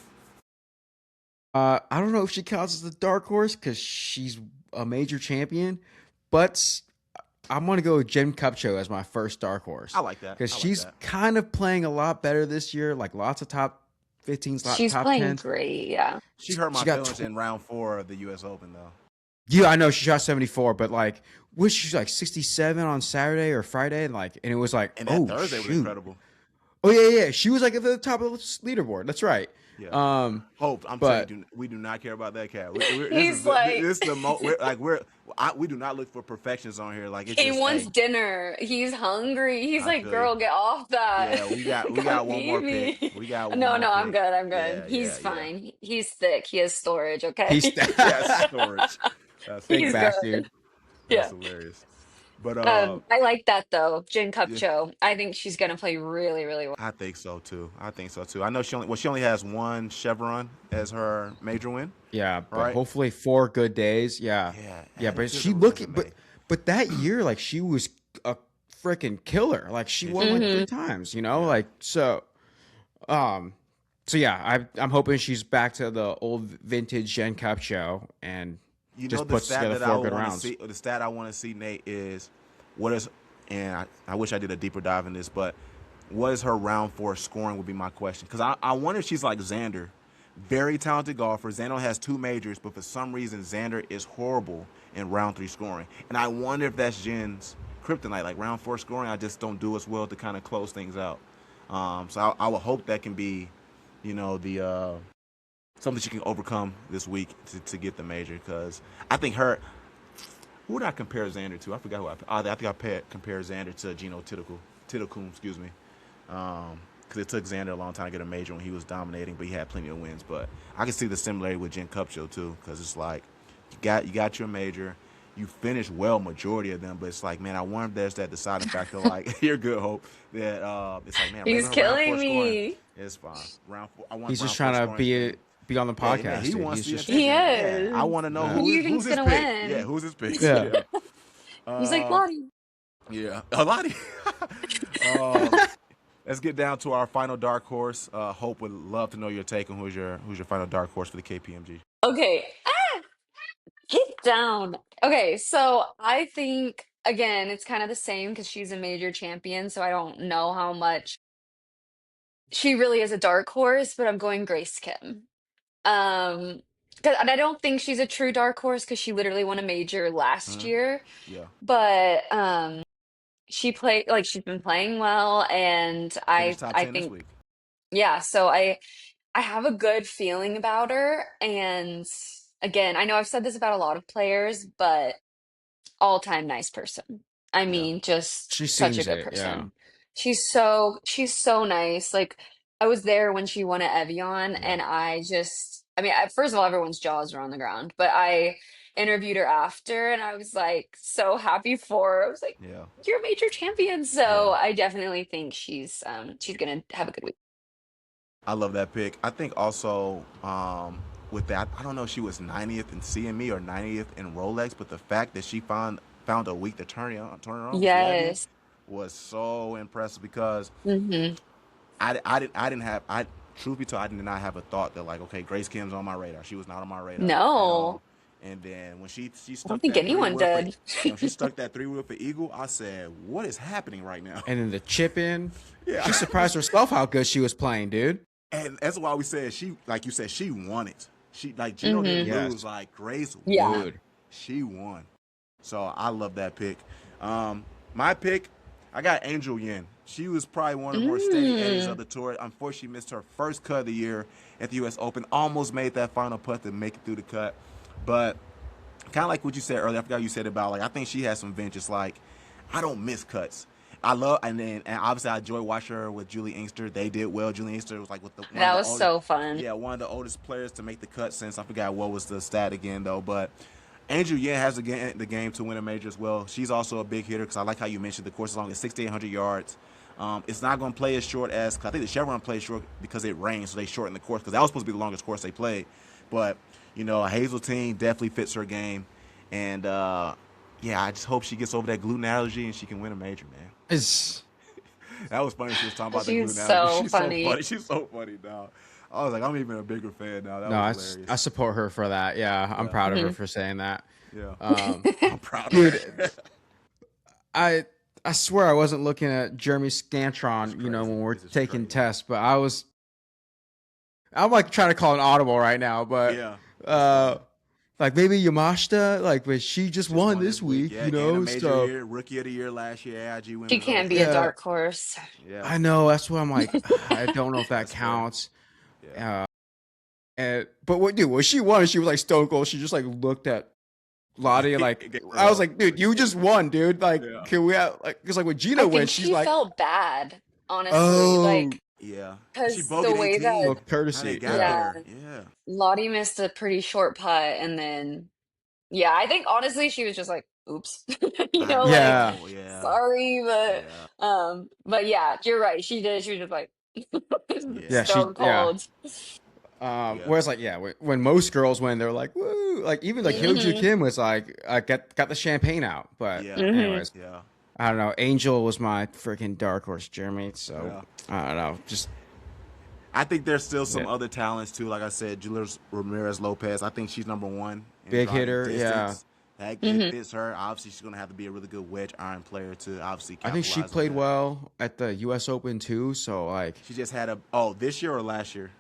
I don't know if she counts as a dark horse because she's a major champion, but I'm gonna go with Jen Kupcho as my first dark I horse like that. because I like she's that. kind of playing a lot better this year. Like lots of top 15s, She's top playing 10s. great, yeah. She hurt She my got feelings in round four of the U.S. Open, though. yeah, I know she shot 74, but like was she like 67 on Saturday or Friday, and it was like, And that oh Thursday was shoot, incredible. oh yeah, she was like at the top of the leaderboard. That's right. Yeah. Um, Hope, I'm telling but you, we do not care about that cat. He's like, This is the mo. We do not look for perfections on here. Like it's he just, wants hey, dinner. He's hungry. He's I like, feel you. girl, get off that. Yeah, we Come got one more feed pick. me. We got one No, more no, I'm pick. good. I'm good. Yeah, He's yeah, yeah. fine. He's thick. He has storage, okay? he's Yeah, storage. That's big He's back hilarious. good. dude. Yeah. That's hilarious. But I like that though. Jin yeah, Cupcho. I think she's gonna play really, really well. I think so too. I think so too. I know she only has one Chevron as her major win, Yeah, but right? hopefully 4 good days. Yeah, Yeah, yeah, add it but to the she looked, resume. but that year, like she was a freaking killer. Like she Yeah, won she like was. three Hmm. times. Yeah. Like so. Um, so yeah, I'm hoping she's back to the old vintage Gen Cup show and You know just the puts stat together that I 4 would good want to rounds. see, or the stat I want to see, Nate, is what is, and I wish I did a deeper dive in this, but what is her round four scoring would be my question. Because I wonder if she's like Xander, very talented golfer. Xander has two majors, but for some reason Xander is horrible in round three scoring. And I wonder if that's Jen's kryptonite, like round four scoring. I just don't do as well to kind of close things out. So I would hope that can be, the something she can overcome this week to get the major. Because I think her. Who would I compare Xander to? I forgot who I think compare Xander to Jeeno Tiddlecombe, excuse me. Because it took Xander a long time to get a major when he was dominating, but he had plenty of wins. But I can see the similarity with Jen Kupcho too, because it's like you got your major, you finished well majority of them, but it's like, man, I wonder if there's that deciding factor. Like you're good, Hope. That it's like, man, He's her round four killing scoring me. is fine. Round four, I want He's just round four trying to scoring to be. be on the Yeah, man, podcast, he dude. wants He's the just He attention. Yeah, I is. want to know yeah, Who do you who's think's his gonna pick. Yeah, win? who's his pick. yeah. Yeah. He's like, Uh, Lottie. yeah, a lot of. uh, let's get down to our final dark horse. Hope would love to know your take on who's your final dark horse for the KPMG. Okay. Get down. Okay, so I think again, it's kind of the same because she's a major champion, so I don't know how much she really is a dark horse, but I'm going Grace Kim. Um, and I don't think she's a true dark horse because she literally won a major last Mhm. year, Yeah. but she's been playing well, and Finished top I 10 this think week. yeah, so I have a good feeling about her, and again, I know I've said this about a lot of players, but all-time nice person. I Yeah. mean, just She such a seems good it. Yeah. person. She's so nice. Like I was there when she won at Evian, Yeah. and I mean, first of all, everyone's jaws were on the ground, but I interviewed her after, and I was like so happy for her. I was like, Yeah. "You're a major champion." Yeah. So I definitely think she's gonna have a good week. I love that pick. I think also with that, I don't know if she was 90th in CME or 90th in Rolex, but the fact that she found a week to turn it on with the Evian Yes. was so impressive because Hmm. I didn't have I truth be told I did not have a thought that like okay Grace Kim's on my radar. She was not on my radar at No, all. And then when she I don't stuck think that three anyone wheel for did. when she stuck that three wheel for Eagle, I said, "What is happening right now?" And then the chip in, Yeah. she surprised herself how good she was playing, dude. And that's why we said she, like you said, she won it. She like Jeeno didn't Hmm. lose. Yes, Like Grace Yeah. won. dude. She won. So I love that pick. My pick, I got Angel Yin. She was probably one of the more steady Eddies of Mm. the tour. Unfortunately, she missed her first cut of the year at the U.S. Open. Almost made that final putt to make it through the cut, but kind of like what you said earlier. I forgot what you said about like I think she has some vengeance. Like I don't miss cuts. I love and obviously I enjoy watching her with Julie Inkster. They did well. Julie Inkster was like with one of That the was oldest, so fun. yeah, one of the oldest players to make the cut since I forgot what was the stat again though. But Andrew Yen has the game to win a major as well. She's also a big hitter because I like how you mentioned the course is long as 6,800 yards. It's not going to play as short as I think the Chevron plays short because it rains, so they shortened the course because that was supposed to be the longest course they played. But Hazeltine definitely fits her game, and yeah, I just hope she gets over that gluten allergy and she can win a major, man. It's That was funny. She was talking about the She's gluten allergy. so She's so funny. funny. She's so funny now. I was like, I'm even a bigger fan now. That no, was I hilarious. support her for that. Yeah, I'm Yeah, proud of her Hmm. for saying that. yeah. Um, I'm proud of dude, her. I I swear I wasn't looking at Jeremy It's Scantron, crazy. when we're This is taking crazy. tests, but I'm like trying to call an audible right now, but Yeah, that's uh funny. like maybe Yamashita, like but she just Just won won this this week. week, Yeah, and a major so year, rookie of the year last year, AIG She Women's can be a Open. yeah, dark horse. Yeah, I know that's what I'm like. I don't know if that that's fair. counts. Yeah, Uh and but what dude, when she won, she was like stone cold. She just like looked at Lottie like it gave her a I was hug. like, dude, you just won, dude. Like, Yeah, can we have like because like when I Gina went, think she's she like, felt bad, honestly, oh, like yeah. Cause she because the bogeyed way that, 18. little How they courtesy, got yeah. yeah, there? Yeah, Lottie missed a pretty short putt, and then yeah, I think honestly she was just like, "Oops," I like Yeah. know. Yeah, sorry, yeah, but yeah, you're right. She did. She was just like Yeah, yeah, she stone yeah. cold. yeah, Whereas like yeah, when most girls win, they're like woo, like even like Hyoju Hmm. Kim was like got the champagne out. But yeah, Hmm. anyways, yeah, I don't know. Angel was my freaking dark horse, Jeremy. So yeah. I don't know. Just I think there's still some yeah. other talents too. Like I said, Julius Ramirez Lopez. I think she's number one in Big driving hitter. Yeah, distance. That it Hmm. fits her. Obviously, she's gonna have to be a really good wedge iron player to obviously I think she capitalize on played that. well at the U.S. Open too. So like She just had this year or last year?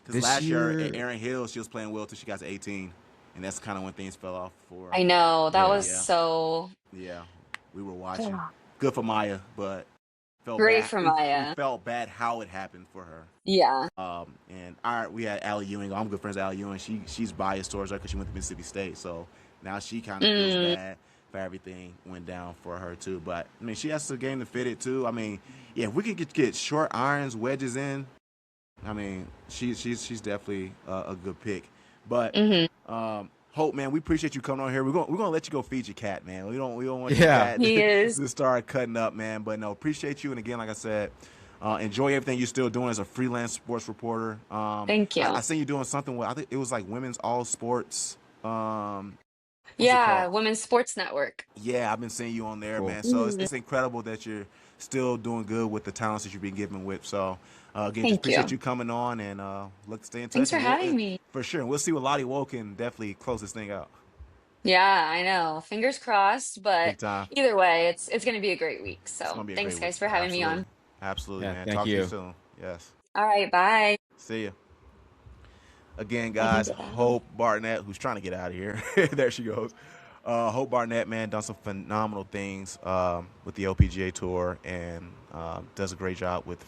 Because this last year at year, Erin Hills, she was playing well till she got to 18, and that's kind of when things fell off for her. I know that yeah, was Yeah, so yeah, we were watching. Good for Maya, but felt great bad. for We Maya. felt bad how it happened for her. Yeah. And we had Allie Ewing. I'm good friends with Allie Ewing. She's biased towards her because she went to Mississippi State. So now she kind of feels Mm. bad for everything went down for her too. But I mean, she has the game to fit it too. I mean, yeah, if we could get short irons, wedges in, I mean, she's definitely a good pick. But Hmm. Hope, man, we appreciate you coming on here. We're gonna let you go feed your cat, man. We don't want your yeah. cat He is. to start cutting up, man. But no, appreciate you. And again, like I said, enjoy everything you're still doing as a freelance sports reporter. Thank I you. seen you doing something with I think it was like women's all sports. What's it Yeah, called? Women's Sports Network. Yeah, I've been seeing you on there, Cool. man. So Mhm. it's incredible that you're still doing good with the talents that you've been given with. So again, just Thank appreciate you. you coming on and let's stay in Thanks touch for and we'll having me. for sure. And we'll see what Lottie Woe can definitely close this thing out. Yeah, I know. Fingers crossed, but Big time. either way, it's going to be a great week. It's So, gonna be a thanks great week. guys for having me Absolutely. on. Absolutely, Yeah. man. Thank Talk to you you. soon. Yes. All right, bye. See ya. Again, I can guys, get out. Hope Barnett, who's trying to get out of here. There she goes. Hope Barnett, man, done some phenomenal things with the LPGA tour and does a great job with